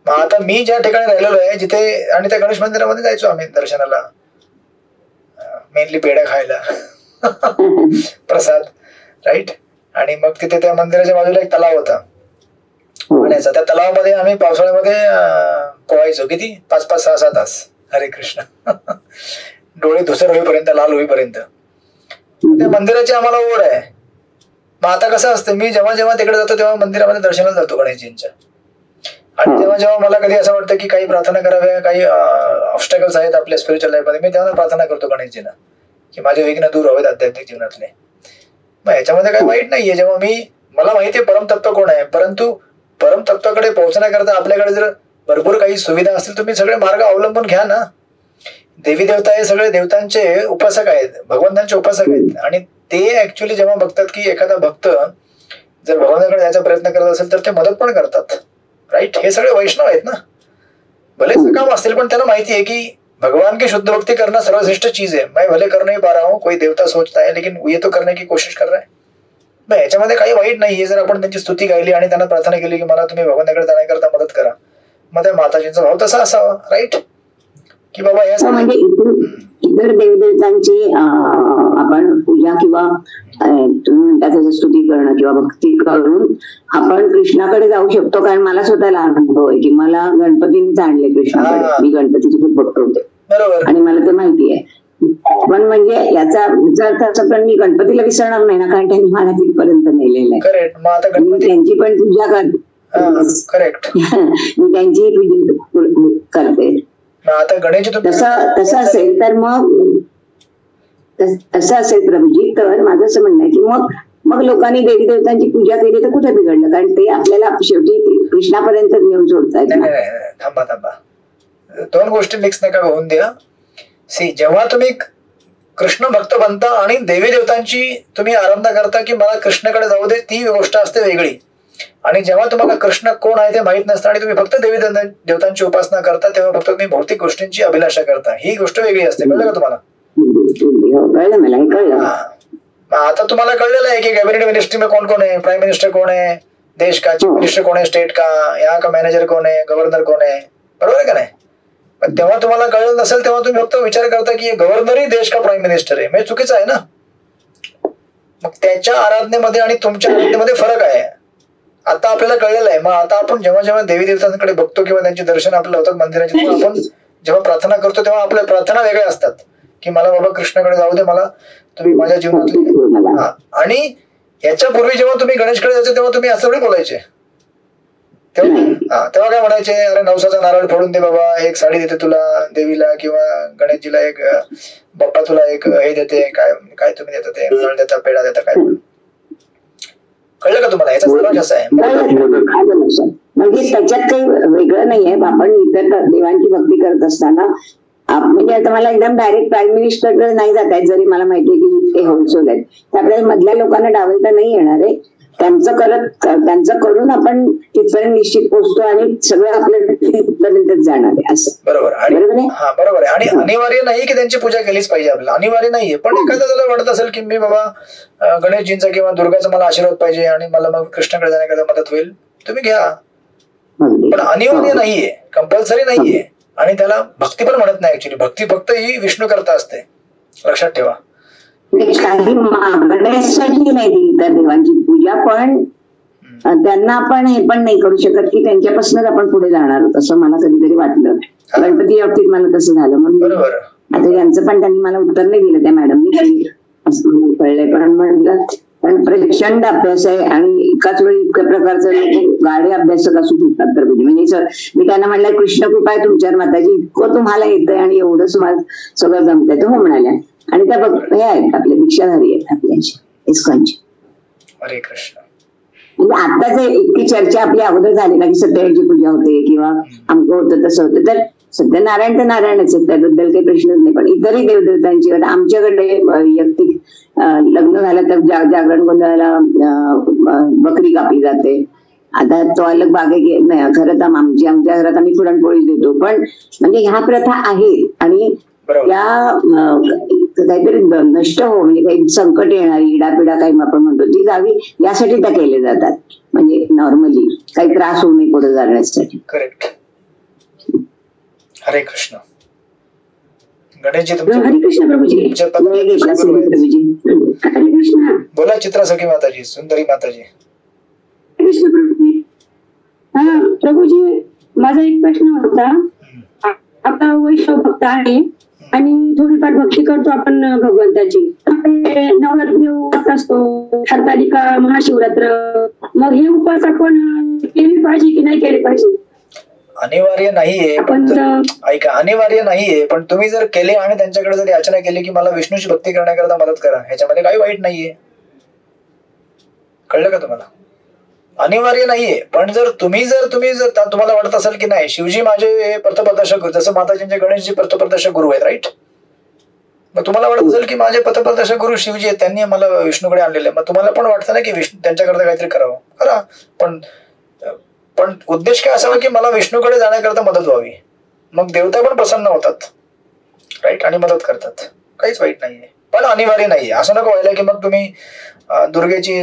मग आता मी ज्या ठिकाणी राहिलेलो आहे जिथे, आणि त्या गणेश मंदिरामध्ये जायचो आम्ही दर्शनाला, मेनली पेढा खायला प्रसाद, राईट. आणि मग तिथे त्या मंदिराच्या बाजूला एक तलाव होता पाण्याचा. त्या तलावामध्ये आम्ही पावसाळ्यामध्ये पोहायचो. किती? 5-6 तास. हरे कृष्ण. डोळे धुसर होईपर्यंत, लाल होईपर्यंत. त्या मंदिराची आम्हाला ओढ आहे. मग आता कसं असतं, मी जेव्हा तिकडे जातो तेव्हा मंदिरामध्ये दर्शनाला जातो गणेशजींच्या. आणि जेव्हा मला कधी असं वाटतं की काही प्रार्थना कराव्या, काही ऑब्स्टॅकल्स आहेत आपल्या स्पिरिच्युअल लाईफ मध्ये, मी तेव्हा प्रार्थना करतो गणेशजींना की माझे विघ्न दूर व्हावेत आध्यात्मिक जीवनातले. मग याच्यामध्ये काही वाईट नाहीये. जेव्हा मला माहितीये परमतत्व कोण आहे, परंतु परमतत्वाकडे पोहोचण्याकरता आपल्याकडे जर भरपूर काही सुविधा असतील, तुम्ही सगळे मार्ग अवलंबून घ्या ना. देवी देवता हे सगळे देवतांचे उपासक आहेत, भगवंतांचे उपासक आहेत. आणि ते ऍक्च्युअली जेव्हा बघतात की एखादा भक्त जर भगवंताकडे जायचा प्रयत्न करत असेल तर ते मदत पण करतात, राईट. हे सगळे वैष्णव आहेत ना, भले काम असतील पण त्यांना माहिती आहे की भगवान की शुद्ध भक्ति करना सर्वश्रेष्ठ चीज है. मैं भले कर नहीं पा रहा हूँ, कोई देवता सोचता है, लेकिन ये तो करने की कोशिश कर रहा है. मग याच्यामध्ये काही वाईट नाहीये जर आपण त्यांची स्तुती गायली आणि त्यांना प्रार्थना केली की मला तुम्ही भगवंताकडे जाण्याकरता मदत करा. मग त्या माताजींचा भाव तसा असावा, राईट, की बाबा या म्हणजे इतर देवदेवतांची आपण पूजा किंवा तुम्ही म्हणता त्याची स्तुती करणं किंवा भक्ती करून आपण कृष्णाकडे जाऊ शकतो. कारण मला स्वतःला अनुभव आहे की मला गणपतीनेच आणले कृष्णाकडे. मी गणपतीची खूप भक्त होते, बरोबर, आणि मला ते माहिती आहे. पण म्हणजे याचा अर्थ असं, पण मी गणपतीला विसरणार नाही ना, कारण त्यांनी मला तिथपर्यंत नेलेलं आहे. करेक्ट. मग आता त्यांची पण पूजा करते. करेक्ट. मी त्यांची पूजा करते. आता गणेश तसं असेल तर तसं असेल प्रभूजी, तर माझं असं म्हणणं आहे की मग लोकांनी देवी देवतांची पूजा केली तर कुठे बिघडलं? कारण ते आपल्याला शेवटी कृष्णापर्यंत नेऊन सोडतायत. थांबा, दोन गोष्टी मिक्स नका होऊन द्या. सी, जेव्हा तुम्ही कृष्ण भक्त बनता आणि देवी देवतांची तुम्ही आराधना करता की मला कृष्णाकडे जाऊ दे, ती गोष्ट असते वेगळी. आणि जेव्हा तुम्हाला कृष्ण कोण आहे ते माहित नसतं आणि तुम्ही फक्त देवी देवतांची उपासना करता, तेव्हा फक्त तुम्ही भौतिक गोष्टींची अभिलाषा करता, ही गोष्ट वेगळी असते. कळलं का तुम्हाला? आता तुम्हाला कळलेलं आहे की कॅबिनेट मिनिस्ट्री में कौन कौन है, प्राइम मिनिस्टर कौन है, देश का चीफ मिनिस्टर कौन है, स्टेट का, यहाँ का मॅनेजर कौन है, गव्हर्नर कौन है, बरोबर आहे का नाही? पण तेव्हा तुम्हाला कळलं नसेल, तेव्हा तुम्ही फक्त विचार करता की गव्हर्नरही देश का प्राईम मिनिस्टर आहे, म्हणजे चुकीचं आहे ना. मग त्याच्या आराधनेमध्ये आणि तुमच्या आराधनेमध्ये फरक आहे. आता आपल्याला कळलेलं आहे. मग आता आपण जेव्हा देवी देवतांकडे बघतो किंवा त्यांचे दर्शन आपल्याला होतात मंदिराचे, तेव्हा आपण जेव्हा प्रार्थना करतो तेव्हा आपल्या प्रार्थना वेगळ्या असतात की मला बाबा कृष्णाकडे जाऊ दे, मला तुम्ही माझ्या जीवनातले. आणि याच्यापूर्वी जेव्हा तुम्ही गणेशकडे जायचे तेव्हा तुम्ही असं थोडी बोलायचे. तेव्हा काय म्हणायचे, अरे नवसाचा नारळ फोडून दे बाबा, एक साडी देते तुला देवीला, किंवा गणेशजीला एक बाप्पा तुला एक हे देते, काय तुम्ही देता ते नारळ देता, पेढा देता, काय. कळलं का तुम्हाला? याचा सर्व कसं आहे म्हणजे त्याच्यात काही वेगळं नाहीये. आपण इतर देवांची भक्ती करत असताना म्हणजे आता मला एकदम डायरेक्ट प्राईम मिनिस्टरकडे नाही जात आहेत, जरी मला माहितीये की ते होलसेल आहेत, तर आपल्याला मधल्या लोकांना डावलता नाही येणार आहे. त्यांचं करून आपण तिथपर्यंत निश्चित पोहोचतो आणि सगळं आपल्या तिथपर्यंतच जाणार आहे असं. बरोबर हा बरोबर आहे. आणि अनिवार्य नाही की त्यांची पूजा केलीच पाहिजे, आपल्याला अनिवार्य नाहीये. पण एखाद्याला वाटत असेल की मी बाबा गणेशजींचा किंवा दुर्गाचा मला आशीर्वाद पाहिजे आणि मला मग कृष्णाकडे जाण्याकरता मदत होईल, तुम्ही घ्या. पण अनिवार्य नाहीये, कंपल्सरी नाहीये. आणि त्याला भक्ती पण म्हणत नाही. ऍक्च्युली भक्ती फक्त ही विष्णू करता असते, लक्षात ठेवा. काही मागण्यासाठी नाही इतर देवांची पूजा, पण त्यांना आपण हे पण नाही करू शकत की त्यांच्यापासूनच आपण पुढे जाणार आहोत असं मला कधीतरी वाटलं. गणपती बाबतीत मला तसं झालं. म्हणून आता यांचं पण त्यांनी मला उत्तर नाही दिलं त्या मॅडमनी काही असं कळलंय. पण म्हटलं पण प्रचंड अभ्यास आहे आणि एकाच वेळी इतक्या प्रकारचे लोक गाडे अभ्यासक असू शकतात. तर म्हणजे मी त्यांना म्हणलं कृष्ण कृपा आहे तुमच्यावर माताजी, इतकं तुम्हाला येतंय आणि एवढं तुम्हाला सगळं जमतंय. तर हो म्हणाल्या. आणि त्या हे आहेत आपले दीक्षाधारी आहेत आपल्याशी इस्कॉनचे. हरे कृष्ण. म्हणजे आता जे इतकी चर्चा आपली अगोदर झाली ना की सत्यनारायणची पूजा होते किंवा आमचं होतं तसं होतं, तर सत्यनारायण तर नारायणच आहेत, त्याबद्दल काही प्रश्नच नाही. पण इतरही देवदेवतांची आमच्याकडे वैयक्तिक लग्न झालं तर जागरण गोंधळाला बकरी कापली जाते. आता तो अलग बागे नाही, खरं तर आमच्या घरात आम्ही पुरणपोळी देतो. पण म्हणजे ह्या प्रथा आहेत आणि त्या काहीतरी नष्ट हो, म्हणजे काही संकट येणारी इडापिडा काही आपण म्हणतो ती जावी यासाठी त्या केले जातात. म्हणजे नॉर्मली काही त्रास होऊ नये पुढे जाण्यासाठी. करेक्ट. हरे कृष्ण. गणेशजी हरे कृष्ण प्रभूजी. प्रभूजी हरे कृष्ण. बोला चित्रा सखी माताजी, सुंदरी माताजी. कृष्ण प्रभूजी. हा प्रभूजी, माझा एक प्रश्न होता. आपला वैष्णव भक्त आहे आणि थोडीफार भक्ती करतो आपण भगवंताची. नवरात्री उपवास असतो, हरतालिका, महाशिवरात्र, मग हे उपवास आपण केली पाहिजे की नाही केली पाहिजे? अनिवार्य नाहीये, ऐका, अनिवार्य नाहीये. पण तुम्ही जर केले आणि त्यांच्याकडे जर याचना केली की मला विष्णूची भक्ती करण्याकरता मदत करा, ह्याच्यामध्ये काही वाईट नाहीये. कळलं का तुम्हाला? अनिवार्य नाहीये. पण जर तुम्ही तुम्हाला वाटत असेल की नाही शिवजी माझे पथप्रदर्शक, जसं माताजींचे गणेशजी पथप्रदर्शक गुरु आहेत, राईट? मग तुम्हाला वाटत असेल की माझे पथप्रदर्शक गुरु शिवजी आहेत, त्यांनी मला विष्णूकडे आणलेले, मग तुम्हाला पण वाटतं ना की विष्णू त्यांच्याकरता काहीतरी करावं, करा. पण उद्देश काय असावा की मला विष्णूकडे जाण्याकरता मदत व्हावी. मग देवता पण प्रसन्न होतात, राईट, आणि मदत करतात. काहीच वाईट नाहीये. पण अनिवार्य नाहीये. असं नको व्हायला की मग तुम्ही दुर्गेची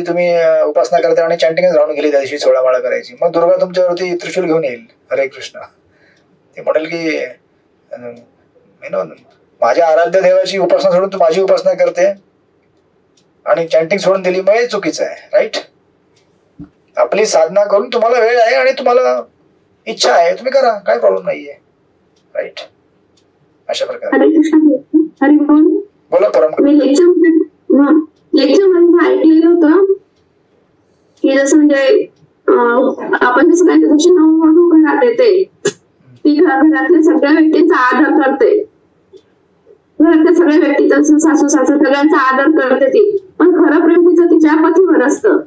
उपासना करता आणि चॅन्टिंगच राहून गेली त्या दिवशी 16 माळा करायची, मग दुर्गा तुमच्यावरती त्रिशूल घेऊन येईल. हरे कृष्ण. ते म्हणेल की माझ्या आराध्य देवाची उपासना सोडून तू माझी उपासना करते आणि चॅन्टिंग सोडून दिली, मग हे चुकीचं आहे, राईट? आपली साधना करून तुम्हाला वेळ आहे आणि तुम्हाला इच्छा आहे, तुम्ही करा, काय प्रॉब्लेम नाहीये, राईट? अशा प्रकारे. बोला परम. लेक्चर मध्ये ऐकलेलं होतं की जसं म्हणजे आपण जसं त्यांच्या दिवशी 9 वाजून घरात येते, ती घरातल्या सगळ्या व्यक्तींचा आदर करते, घरातल्या सगळ्या व्यक्तीचा, सासू सासू सगळ्यांचा आदर करते ती. पण खरं प्रेम तिचं तिच्या पतीवर असतं.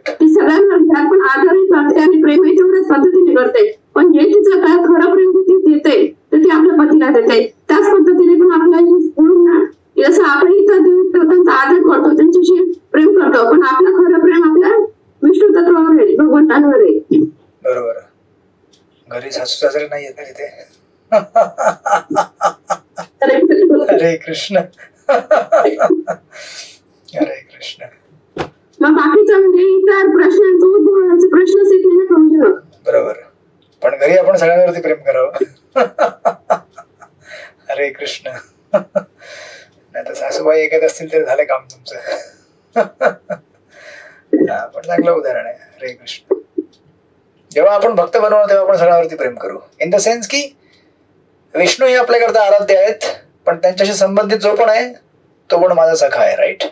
ती सगळ्यांना घरात पण आदरही करते आणि प्रेमही तेवढ्याच पद्धतीने करते. पण जे तिचं काय खरं प्रेम ती देते तर ती आपल्या पतीला देते. त्याच पद्धतीने पण आपल्याला जसं आपण इथं देवतांचा आदर करतो, त्यांच्याशी प्रेम करतो, पण आपलं खरं प्रेम आपल्या विष्णू तत्वावर आहे, भगवंतांवर आहे. बरोबर. घरी सासू सासरे नाही येत ना तिथे. हरे कृष्ण. हरे कृष्ण. मग बाकीचा म्हणजे इतर प्रश्नांचं उद्भवण्याचे प्रश्नच येत नाही ना करू. बरोबर. पण घरी आपण सगळ्यांवरती प्रेम करावं. हरे कृष्ण. नाही तर सासूबाई एकच असतील तरी झालं काम तुमचं. पण चांगलं उदाहरण आहे. हरे कृष्ण. जेव्हा आपण भक्त बनवू तेव्हा आपण सगळ्यांवरती प्रेम करू, इन द सेन्स की विष्णू हे आपल्याकरता आराध्य आहेत, पण त्यांच्याशी संबंधित जो पण आहे तो पण माझा सखा आहे, राईट?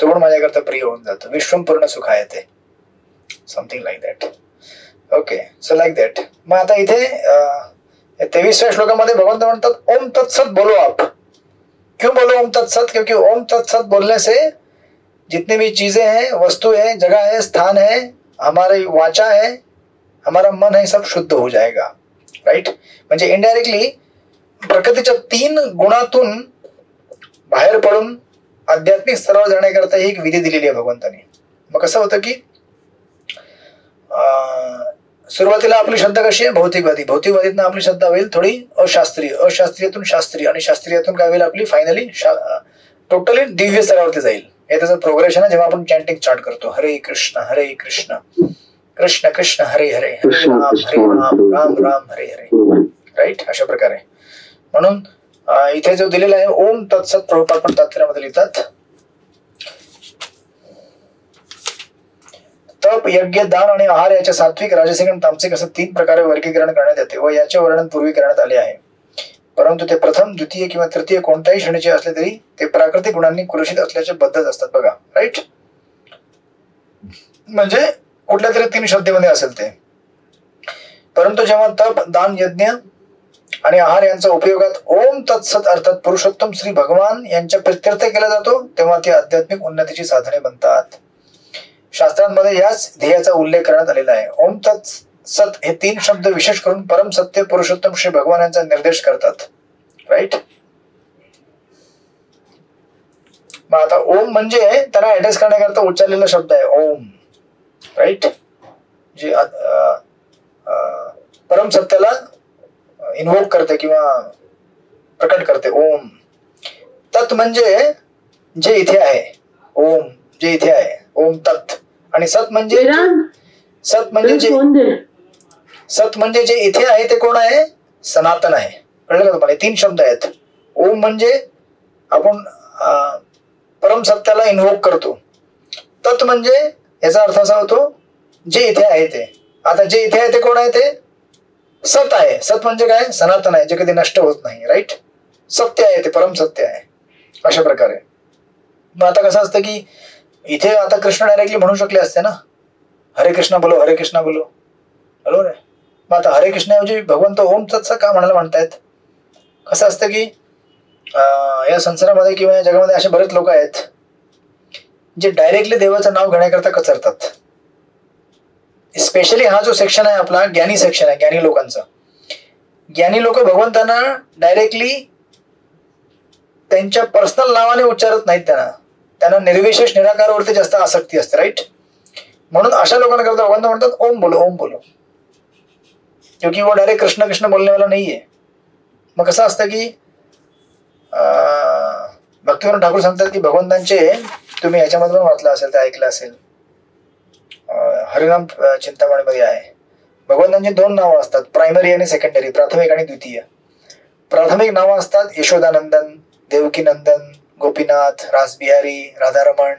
तो पण माझ्याकरता प्रिय होऊन जातो. विश्वम पूर्ण सुख आहे ते, something like that. Okay, so like that. मग आता इथे 23व्या श्लोकामध्ये भगवंत म्हणतात ओम तत्सत बोलो आप. क्यों बोलो ओम तत्सत? क्योंकि ओम तत्सत बोलने से जितनी भी चीजें हैं, वस्तु है, जगह है, स्थान है, हमारी वाचा है, हमारा मन है, सब शुद्ध हो जाएगा, राइट? म्हणजे इनडायरेक्टली प्रकृतीच्या 3 गुणातून बाहेर पडून आध्यात्मिक स्तरावर जाण्याकरता ही एक विधी दिलेली आहे भगवंतानी. मग कसं होतं की सुरुवातीला आपली श्रद्धा कशी आहे भौतिकवादी, भौतिकवादीतनं आपली श्रद्धा होईल थोडी अशास्त्रीय, अशास्त्रीयतून शास्त्रीय आणि शास्त्रीयतून काय होईल आपली फायनली टोटली दिव्य स्तरावरती जाईल. हे त्याचं प्रोग्रेशन आहे. जेव्हा आपण चॅन्टिंग स्टार्ट करतो हरे कृष्ण कृष्ण कृष्ण हरे हरे हरे राम राम राम हरे हरे, राईट, अशा प्रकारे. म्हणून इथे जो दिलेला आहे ओम तत्सत प्रभुपाद पण तात्पर्यामध्ये लिहितात तप यज्ञ दान आणि आहार याचे सात्विक राजसिक आणि तामसिक असं 3 प्रकारे वर्गीकरण करण्यात येते व याचे वर्णन पूर्वी करण्यात आले आहे. परंतु ते प्रथम द्वितीय किंवा तृतीय कोणत्याही श्रेणीचे असले तरी ते प्राकृतिक गुणांनी कुलुषित असल्याचे बद्धच असतात बघा, राईट. म्हणजे कुठल्या तरी 3 श्रद्धेमध्ये असेल ते. परंतु जेव्हा तप दान यज्ञ आणि आहार यांचा उपयोगात ओम तत्सत अर्थात पुरुषोत्तम श्री भगवान यांच्या प्रित्यर्थ केला जातो तेव्हा ती आध्यात्मिक उन्नतीची साधने बनतात. शास्त्रांमध्ये याच ध्येयाचा उल्लेख करण्यात आलेला आहे. ओम तत्सत हे 3 शब्द विशेष करून परम सत्य पुरुषोत्तम श्री भगवान यांचा निर्देश करतात, राईट. मग आता ओम म्हणजे त्यांना ऍड्रेस करण्याकरता उच्चारलेला शब्द आहे ओम, राईट, जे परम सत्याला इन्व्होक करते किंवा प्रकट करते. ओम तत् म्हणजे जे इथे आहे, ओम जे इथे आहे, ओम तत्. आणि सत म्हणजे जे इथे आहे ते कोण आहे, सनातन आहे. कळलं का तुम्हाला? 3 शब्द आहेत. ओम म्हणजे आपण परम सत्याला इन्व्होक करतो. तत् म्हणजे याचा अर्थ असा होतो जे इथे आहे ते. आता जे इथे आहे ते कोण आहे, ते सत आहे. सत म्हणजे काय, सनातन आहे, जे कधी नष्ट होत नाही, राईट. सत्य आहे ते, परम सत्य आहे, अशा प्रकारे. मग आता कसं असतं की इथे आता कृष्ण डायरेक्टली म्हणू शकले असते ना, हरे कृष्णा बोलो हरे कृष्णा बोलो, बरोबर आहे. मग आता हरे कृष्णाऐवजी भगवंत ओम तत्सत का म्हणायला म्हणतायत? कसं असतं की या संसारामध्ये किंवा या जगामध्ये असे बरेच लोक आहेत जे डायरेक्टली देवाचं नाव घेण्याकरता कचरतात. स्पेशली हा जो सेक्शन आहे आपला ज्ञानी सेक्शन आहे, ज्ञानी लोकांचा. ज्ञानी लोक भगवंतांना डायरेक्टली त्यांच्या पर्सनल नावाने उच्चारत नाहीत. त्यांना निर्विशेष निराकारावरती जास्त आसक्ती असते, राईट. म्हणून अशा लोकांना करता भगवंत म्हणतात ओम बोलो ओम बोलो, क्योंकि वो डायरेक्ट कृष्ण कृष्ण बोलने वाला नहीं है. मग कसं असतं की भक्तिविनोद ठाकूर सांगतात की भगवंतांचे, तुम्ही याच्यामध्ये पण वाचलं असेल, ते ऐकलं असेल, हरिनाम चिंतामणीमध्ये आहे. भगवंतांची 2 नावं असतात, प्रायमरी आणि सेकंडरी, प्राथमिक आणि द्वितीय. प्राथमिक नावं असतात यशोदानंदन, देवकीनंदन, गोपीनाथ, रासबिहारी, राधारमण,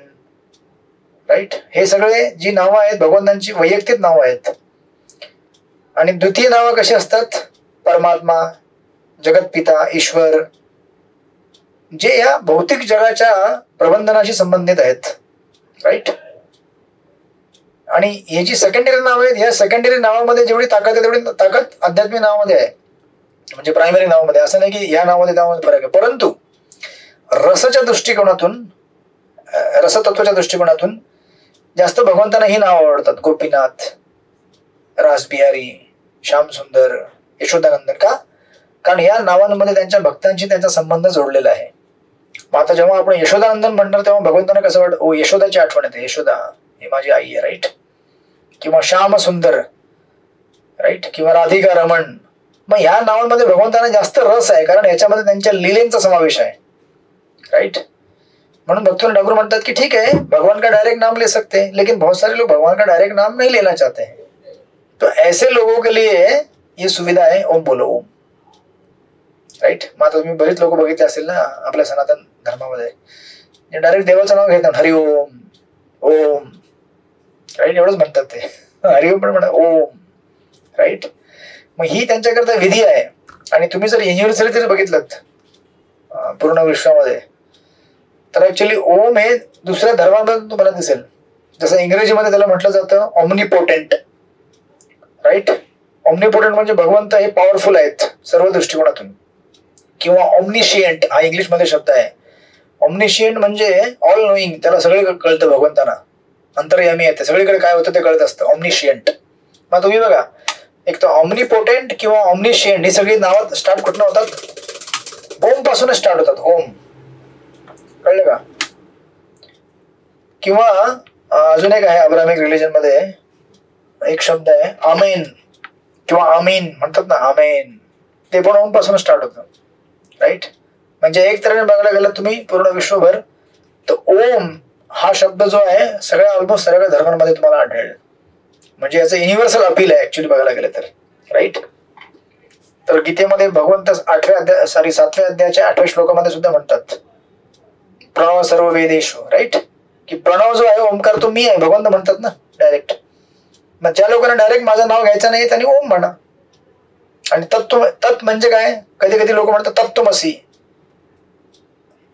राईट. हे सगळे जी नावं आहेत भगवंतांची वैयक्तिक नावं आहेत. आणि द्वितीय नावं कशी असतात, परमात्मा, जगतपिता, ईश्वर, जे या भौतिक जगाच्या प्रबंधनाशी संबंधित आहेत, राईट. आणि हे जी सेकंडरी नाव आहेत, या सेकंडरी नावामध्ये जेवढी ताकद आहे तेवढी ताकद आध्यात्मिक नावामध्ये आहे, म्हणजे प्रायमरी नावामध्ये. असं नाही की या नावामध्ये त्यामध्ये फरक आहे. परंतु रसाच्या दृष्टिकोनातून, रसतत्वाच्या दृष्टिकोनातून जास्त भगवंतांना ही नावं आवडतात, गोपीनाथ, रासबिहारी, श्यामसुंदर, यशोदानंदन. का? कारण या नावांमध्ये त्यांच्या भक्तांशी त्यांचा संबंध जोडलेला आहे. मग आता जेव्हा आपण यशोदानंदन म्हणणार तेव्हा भगवंतांना कसं वाटतं, ओ यशोदाची आठवण येते, यशोदा ही माझी आई आहे, राईट. किंवा श्याम सुंदर, राईट, किंवा राधिका रमण. मग ह्या नावांमध्ये भगवंतांना जास्त रस आहे, कारण याच्यामध्ये त्यांच्या लीलेंचा समावेश आहे, राइट. म्हणून भक्तिविनोद ठाकुर म्हणतात की ठीक है, भगवान का डायरेक्ट नाम ले सकते हैं, लेकिन बहुत सारे लोग भगवान का डायरेक्ट नाम नहीं लेना चाहते हैं. तो ऐसे लोगों के लिए ये सुविधा है ओम बोलो ओम, राईट. मग आता तुम्ही बरेच लोक बघितले असेल ना आपल्या सनातन धर्मामध्ये, डायरेक्ट देवाचं नाव घेतात, हरि ओम ओम, राईट, एवढंच म्हणतात ते. हरिओम पण म्हणतात ओम, राईट. मग ही त्यांच्याकरता विधी आहे. आणि तुम्ही जर युनिव्हर्सली जर बघितलं पूर्ण विश्वामध्ये, तर ऍक्च्युअली ओम हे दुसऱ्या धर्मामध्ये तुम्हाला दिसेल. जसं इंग्रजीमध्ये त्याला म्हटलं जातं ऑमनिपोटेंट, राईट. ऑमनिपोटेंट म्हणजे भगवंत हे पॉवरफुल आहेत सर्व दृष्टिकोनातून. किंवा ऑमनिशियंट हा इंग्लिशमध्ये शब्द आहे. ऑमनिशियंट म्हणजे ऑल नोईंग, त्याला सगळे कळतं भगवंतांना, अंतर्यामी आहे, सगळीकडे काय होतं ते कळत असतं, ऑमनिशियंट. मग तुम्ही बघा, एक तर ऑमनिपोटेंट किंवा ऑमनिशियंट ही सगळी नावं स्टार्ट कुठनं होतात, ओम पासूनच स्टार्ट होतात. ओम, कळलं का? किंवा अजून एक आहे अब्राहमिक रिलिजन मध्ये एक शब्द आहे आमेन किंवा आमीन म्हणतात ना, आमेन, ते पण ओम पासून स्टार्ट होतं. राईट? म्हणजे एक तऱ्हेने बघायला गेलं तुम्ही पूर्ण विश्वभर तर ओम हा शब्द जो आहे सगळ्या ऑलमोस्ट सगळ्या धर्मांमध्ये तुम्हाला आढळेल. म्हणजे याचं युनिव्हर्सल अपील आहे ऍक्च्युली बघायला गेलं तर. राईट? तर गीतेमध्ये भगवंत 7व्या अध्यायाच्या 8व्या श्लोकामध्ये सुद्धा म्हणतात प्रणव सर्व वेदेशु. राईट? की प्रणव जो आहे ओमकार तो मी आहे भगवंत म्हणतात ना डायरेक्ट. मग ज्या लोकांना डायरेक्ट माझं नाव घ्यायचं नाही त्यांनी ओम म्हणा. आणि तत् म्हणजे काय? कधी कधी लोक म्हणतात तत्वमसी,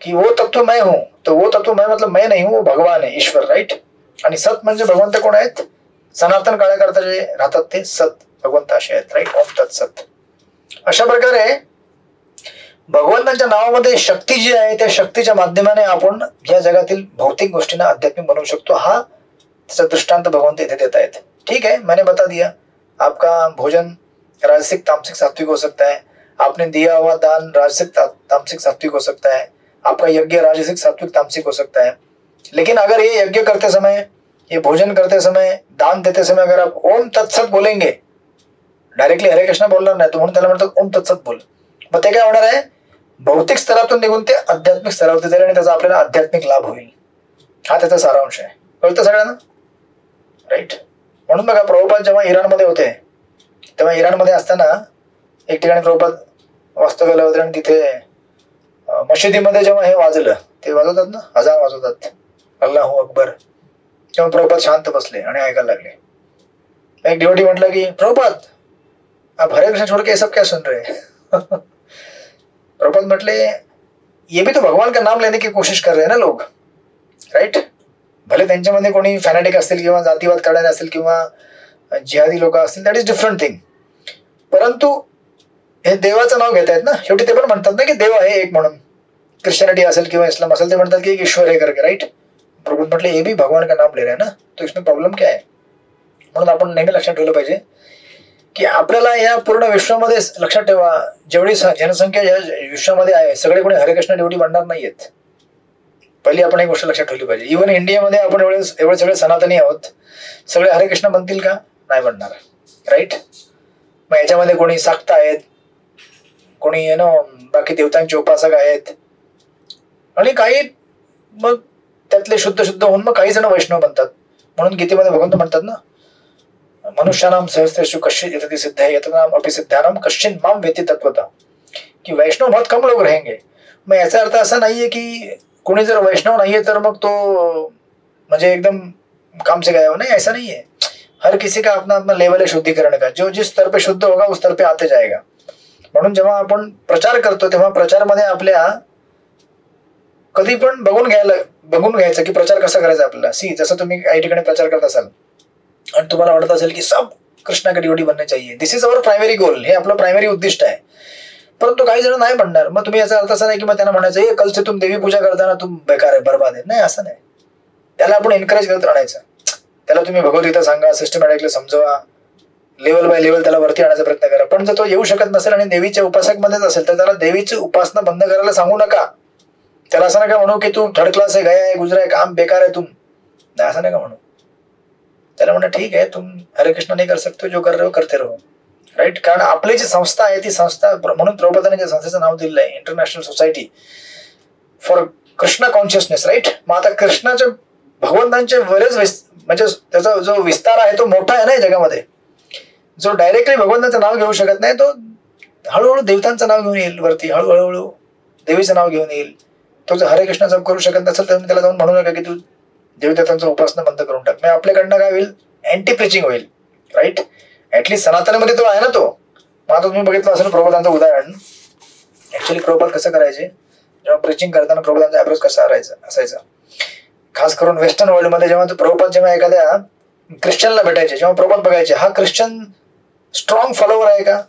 कि वो तत्व मैं हूं. तो वो तत्व मैं मतलब मैं नहीं हूं, वो भगवान है, ईश्वर. राईट? आणि सत म्हणजे भगवंत कोण आहेत? सनातन काळाकरता जे राहतात ते सत भगवंत असे आहेत. राईट? ओम तत्सत. अशा प्रकारे भगवंतांच्या नावामध्ये शक्ती जी आहे त्या शक्तीच्या माध्यमाने आपण या जगातील भौतिक गोष्टींना आध्यात्मिक बनवू शकतो. हा त्याचा दृष्टांत भगवंत इथे देत आहेत. ठीक है, मैंने बता दिया. आपका भोजन राजसिक तामसिक सात्विक हो सकता है. आपने दिया हुआ दान राजसिक तामसिक सात्विक हो सकता है. आपका यज्ञ राजसिक सात्विक तामसिक हो सकता है. लेकिन अगर ये यज्ञ करते समय, ये भोजन करते समय, दान देते समय अगर आप ओम तत्सत बोलेंगे, डायरेक्टली हरे कृष्ण बोलणार नाही, तो म्हणून त्याला म्हणतात ओम तत्सत बोल. मग ते काय होणार आहे? भौतिक स्तरातून निघून ते आध्यात्मिक स्तरावरती जाईल आणि त्याचा आपल्याला आध्यात्मिक लाभ होईल. हा त्याचा सारांश आहे. कळतं सगळ्यांना? राईट? म्हणून बघा प्रभुपाद जेव्हा इराणमध्ये होते तेव्हा इराणमध्ये असताना एक ठिकाणी प्रभुपाद वास्तव गेले होते आणि तिथे मशिदीमध्ये जेव्हा हे वाजलं, ते वाजवतात ना, अजान वाजवतात, अल्लाहू अकबर, तेव्हा प्रभुपाद शांत बसले आणि ऐकायला लागले. एक डिवोटी म्हटलं की प्रभुपाद आप हरे कृष्ण छोड़ के सब क्या सुन रहे? प्रभुपाद म्हटले ये भी तो भगवान का नाम लेने की कोशिश कर रहे हैं ना लोग. राईट? भले त्यांच्यामध्ये कोणी फॅनेटिक असतील किंवा जातीवाद काढणारे असतील किंवा जिहादी लोक असतील, दॅट इज डिफरंट थिंग. परंतु हे देवाचं नाव घेत आहेत ना, शेवटी ते पण म्हणतात ना की देव आहे एक म्हणून. क्रिश्चियनिटी असेल किंवा इस्लाम असेल ते म्हणतात की एक ईश्वर आहे करके. राईट? प्रभू म्हटले हे भी भगवान का नाम ले रहे हैं ना, तो इसमें प्रॉब्लेम क्या है? म्हणून आपण नेहमी लक्षात ठेवलं पाहिजे की आपल्याला या पूर्ण विश्वामध्ये लक्षात ठेवा, जेवढी जनसंख्या या विश्वामध्ये आहे सगळे कोणी हरेकृष्ण डिवोटी बनणार नाहीयेत. पहिली आपण एक गोष्ट लक्षात ठेवली पाहिजे. इव्हन इंडियामध्ये आपण एवढे सगळे सनातनी आहोत, सगळे हरेकृष्ण बनतील का? नाही बनणार. राईट? मग याच्यामध्ये कोणी साक्त आहेत, कोणी बाकी देवतांचे उपासक आहेत आणि काही मग त्यातले शुद्ध होऊन मग काही जण वैष्णव बनतात. म्हणून गीतेमध्ये भगवंत म्हणतात ना, मनुष्यानाम सहस्रेषु कश्चित् यतति सिद्धये यतनाम अपि सिद्धानाम कश्चिन् माम वेति तत्वतः, की वैष्णव बहुत कम लोग रहेंगे. मग याचा अर्थ असा नाहीये की कोणी जर वैष्णव नाहीये तर मग तो म्हणजे एकदम काम से गया हो, नहीं, ऐसा नहीं है. हर किसी का अपना अपना लेवल है शुद्धिकरण का. जो जिस स्तर पे शुद्ध होगा उस स्तर पे आते जाएगा. म्हणून जेव्हा आपण प्रचार करतो तेव्हा प्रचारमध्ये आपल्या कधी पण बघून घ्यायचं की प्रचार कसा करायचा आपल्याला. जसं तुम्ही काही ठिकाणी प्रचार करत असाल आणि तुम्हाला वाटत असेल की सब कृष्णा की डिवोटी बनने चाहिए, दिस इज अवर प्रायमरी गोल, हे आपलं प्रायमरी उद्दिष्ट आहे. परंतु काही जण नाही म्हणणार. मग तुम्ही याचा अर्थ असा नाही की मग त्यांना म्हणायचं हे कल से तुम देवी पूजा करताना तुम बेकार आहे, बरबाद आहे. नाही, असं नाही. त्याला आपण एनकरेज करत राहायचं. त्याला तुम्ही भगवद्गीता सांगा, सिस्टमॅटिकली समजवा, लेवल बाय लेवल त्याला वरती आणायचा प्रयत्न करा. पण जर तो येऊ शकत नसेल आणि देवीच्या उपासक मध्येच असेल तर त्याला देवीची उपासना बंद करायला सांगू नका. त्याला असं नका म्हणू की तू थर्ड क्लास आहे, गया आहे, गुजरा आहे, काम बेकार आहे तुम, नाही असं नका म्हणू. त्याला म्हणा ठीक आहे, तुम हरे कृष्ण नाही कर सकते, जो कर रहे हो करते रहो. राईट? कारण आपली जी संस्था आहे ती संस्था, म्हणून प्रभुपादाने ज्या संस्थेचं नाव दिलेलं आहे international society for Krishna consciousness. Right? मग आता कृष्णाच्या भगवंतांचे बरेच म्हणजे त्याचा जो विस्तार आहे तो मोठा आहे ना जगामध्ये. जो डायरेक्टली भगवंताचं नाव घेऊ शकत नाही तो हळूहळू देवतांचं नाव घेऊन येईल वरती, हळूहळू देवीचं नाव घेऊन येईल. तो जर हरे कृष्ण जप करू शकत नसेल तर त्याला जाऊन म्हणू नका की तू देवदेवतांचं उपासना बंद करून टाक. मग आपल्याकडनं काय होईल? अँटी प्रिचिंग होईल. राईट? ऍटलीस्ट सनातनमध्ये तो आहे ना तो. मग आता तुम्ही बघितलं असेल प्रभुपादांचं उदाहरण. ऍक्च्युली प्रभुपाद कसं करायचे, जेव्हा प्रिचिंग करताना प्रभुपादांचा अप्रोच कसा असायचा, खास करून वेस्टर्न वर्ल्डमध्ये जेव्हा प्रभुपाद जेव्हा एखाद्या ख्रिश्चनला भेटायचे, जेव्हा प्रभुपाद बघायचे हा ख्रिश्चन स्ट्रॉंग फॉलोवर आहे का,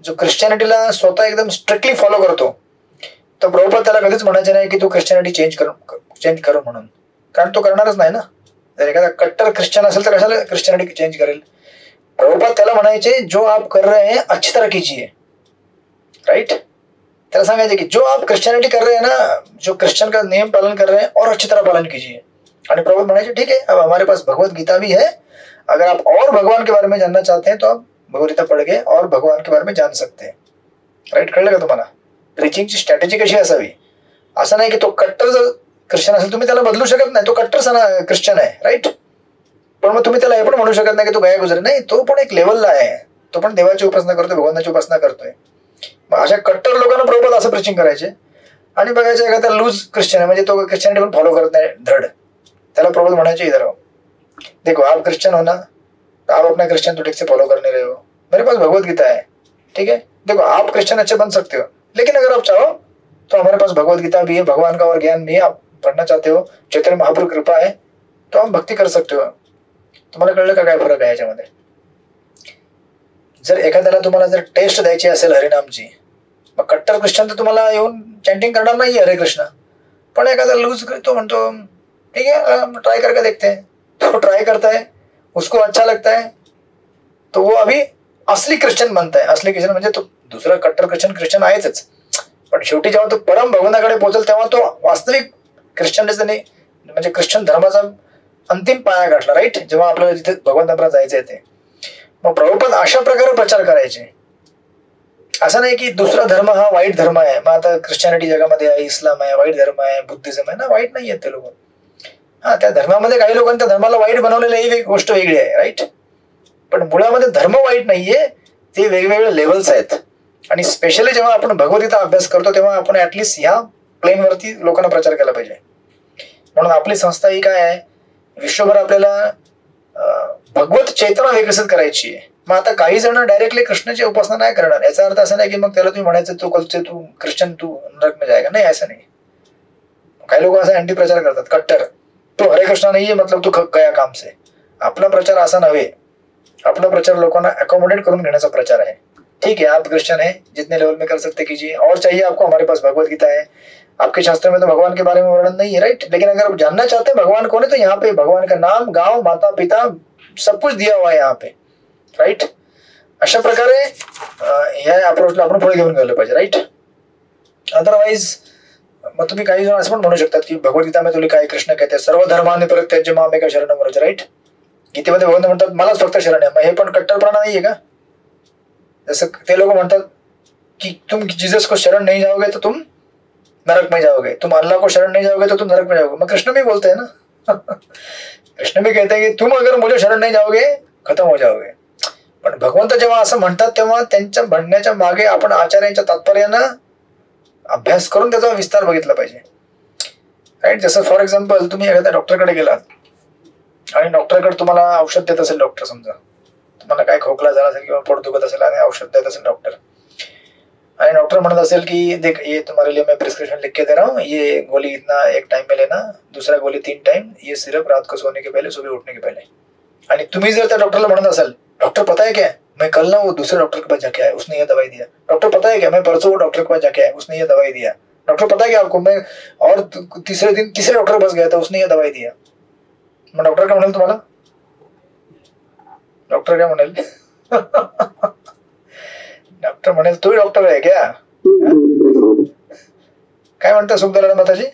जो ख्रिश्चॅनिटीला स्वतः एकदम स्ट्रिक्टली फॉलो करतो, तर प्रभुपाद त्याला कधीच म्हणायचे नाही की तू ख्रिश्चॅनिटी चेंज करू म्हणून. कारण तो करणारच नाही ना. जर एखादा कट्टर ख्रिश्चन असेल तर कशाला ख्रिश्चॅनिटी चेंज करेल. प्रभुपाद त्याला म्हणायचे जो आप कर रहे हैं अच्छी तरह कीजिए. राईट? त्याला सांगायचे की जो आप क्रिश्चियनिटी कर रहे हैं ना, जो क्रिश्चियन का नियम पालन कर रहे हैं और अच्छी तरह पालन कीजिए। और प्रभुपाद म्हणायचे ठीक है, अब हमारे पास भगवत गीता भी है, अगर आप और भगवान के बारे में जानना चाहते हैं तो आप भगवत गीता पढ़ के और भगवान के बारे में जान सकते हैं। राईट, कळलं का तुम्हाला? प्रीचिंगची स्ट्रॅटेजी कशी असावी? असं नाही की तो कट्टर जर ख्रिश्चन असेल तुम्ही त्याला बदलू शकत नाही, तो कट्टर ख्रिश्चन आहे, राईट, पण मग तुम्ही त्याला हे पण म्हणू शकत नाही की तो गया गुजरे, नाही, तो पण एक लेवलला आहे, तो पण देवाची उपासना करतोय, भगवानाची उपासना करतोय। मग अशा कट्टर लोकांना प्रभुपाद असं प्रीचिंग करायचे। आणि बघायचं एखादा लूज ख्रिश्चन आहे, म्हणजे तो ख्रिश्चनिटी पण फॉलो करत नाही धड, त्याला प्रभुपाद म्हणायचे इधर आओ, देखो आप क्रिश्चियन हो ना, आप अपना क्रिश्चियन तो ठीक से फॉलो कर नहीं रहे हो, मेरे पास भगवत गीता है, ठीक है, देखो आप क्रिश्चियन अच्छे बन सकते हो, लेकिन अगर आप चाहो तो हमारे पास भगवत गीता भी है, भगवान का और ज्ञान भी है, आप पढ़ना चाहते हो, चैतन्य महाप्रभु कृपा है तो आप भक्ती कर सकते हो। तुम्हाला कळलं का काय फरक आहे याच्यामध्ये? जर एखाद्याला तुम्हाला जर टेस्ट द्यायची असेल हरिनामची, मग कट्टर ख्रिश्चन तर तुम्हाला येऊन चॅन्टिंग करणार नाही हरे कृष्ण, पण एखादा लूज तो म्हणतो ठीक है ट्राई करके देखते हैं, तो ट्राई करता है, उसको अच्छा लगता है, तो वो अभी असली ख्रिश्चन बनता है। असली ख्रिश्चन म्हणजे तो दुसरा कट्टर ख्रिश्चन आहेच, पण शेवटी जेव्हा तो परम भगवंताकडे पोहोचेल तेव्हा तो वास्तविक ख्रिश्चन म्हणजे ख्रिश्चन धर्माचा अंतिम पाया गाठला, राईट, जेव्हा आपल्याला जिथे भगवंतापर्यंत जायचंय ते। मग प्रभुपाद अशा प्रकारे प्रचार करायचे, असं नाही की दुसरा धर्म हा वाईट धर्म आहे, मग आता ख्रिश्चनिटी जगामध्ये आहे, इस्लाम आहे वाईट धर्म आहे, बुद्धिझम आहे ना, वाईट नाही आहेत ते लोक। हा, त्या धर्मामध्ये काही लोकांनी त्या धर्माला वाईट बनवलेलं ही गोष्ट वेगळी आहे, राईट, पण मुळामध्ये धर्म वाईट नाहीये, ते वेगवेगळे लेवल्स आहेत। आणि स्पेशली जेव्हा आपण भगवद्गीता अभ्यास करतो तेव्हा आपण ऍटलिस्ट ह्या प्लेनवरती लोकांना प्रचार केला पाहिजे। म्हणून आपली संस्था ही काय आहे, विश्वभर आपल्याला भगवत चेतना विकसित करायची आहे। मग आता काही जण डायरेक्टली कृष्णाची उपासना नाही करणार, याचा अर्थ असा नाही की मग त्याला तुम्ही म्हणायचं तू कलचे तू ख्रिश्चन तू नरक में जाएगा, नाही, असं नाही। काही लोक असा अँटी प्रचार करतात कट्टर, तो हरे कृष्णा नाहीये मतलब तू गया काम से। आपला प्रचार असा नव्हे, अपना प्रचार लोगों अकोमोडेट करून घेण्याचा प्रचार है। ठीक है, आप क्रिश्चियन है, जितने लेवल में कर सकते कीजिए, और चाहिए आपको हमारे पास भगवत गीता है, आपके शास्त्र में तो भगवान के बारे में वर्णन नहीं है, राइट, लेकिन अगर आप जानना चाहते हैं भगवान कौन है तो यहाँ पे भगवान का नाम, गांव, माता पिता सब कुछ दिया हुआ है यहाँ पे, राइट। अशा प्रकारे या अप्रोचला आपण पुढे घेऊन गेलं पाहिजे, राइट। अदरवाइज मग तुम्ही काही जण असं पण म्हणू शकतात की भगवद्गीतामध्ये तुला काय कृष्ण कहते सर्व धर्मांनी परित्याज्य मामेका शरणं व्रज, राइट। गीतेमध्ये भगवान म्हणतात मलाच फक्त शरण आहे, मग हे पण कट्टरपणा नाहीये का? जसं ते लोक म्हणतात कि तुम जीसस को शरण नहीं जाओगे तो तुम नरक में जाओगे, तुम अल्लाह को शरण नहीं जाओगे तो तुम नरक में जाओगे। मग कृष्ण भी बोलते हैं ना कृष्ण भी कहते हैं कि तुम अगर मुझे शरण नहीं जाओगे खत्म हो जाओगे। पण भगवंत जेव्हा असं म्हणतात तेव्हा त्यांच्या म्हणण्याच्या मागे आपण आचार्यांच्या तात्पर्यानं अभ्यास करून त्याचा विस्तार बघितला पाहिजे, राईट। जसं फॉर एक्झाम्पल तुम्ही एखाद्या डॉक्टरकडे गेलात आणि डॉक्टरकडे तुम्हाला औषध देत असेल डॉक्टर, समजा तुम्हाला काय खोकला झाला असेल किंवा पोट दुखत असेल आणि औषध देत असेल डॉक्टर, आणि डॉक्टर म्हणत असेल की देख ये तुम्हारे लिए मैं प्रिस्क्रिप्शन लिख के दे रहा हूँ, ये गोली इतना एक टाइम में लेना, दूसरा गोली 3 टाइम, ये सिर्फ रात को सोने के पहले सुबह उठने के पहले। आणि तुम्ही जर त्या डॉक्टरला म्हणत असाल डॉक्टर पता है क्या मैं कल ना वो दूसरे डॉक्टर के पास जाके आया, उसने ये दवाई दिया, डॉक्टर पता है क्या मैं परसों वो डॉक्टर के पास जाके आया, उसने ये दवाई दिया, डॉक्टर पता है क्या आपको मैं और तीसरे दिन तीसरे डॉक्टर के पास गया था, उसने ये दवाई दिया। मग डॉक्टर काय म्हणेल तुम्हाला? डॉक्टर काय म्हणेल? डॉक्टर म्हणेल तू डॉक्टर आहे क्या? काय म्हणता सुखदला माताजी?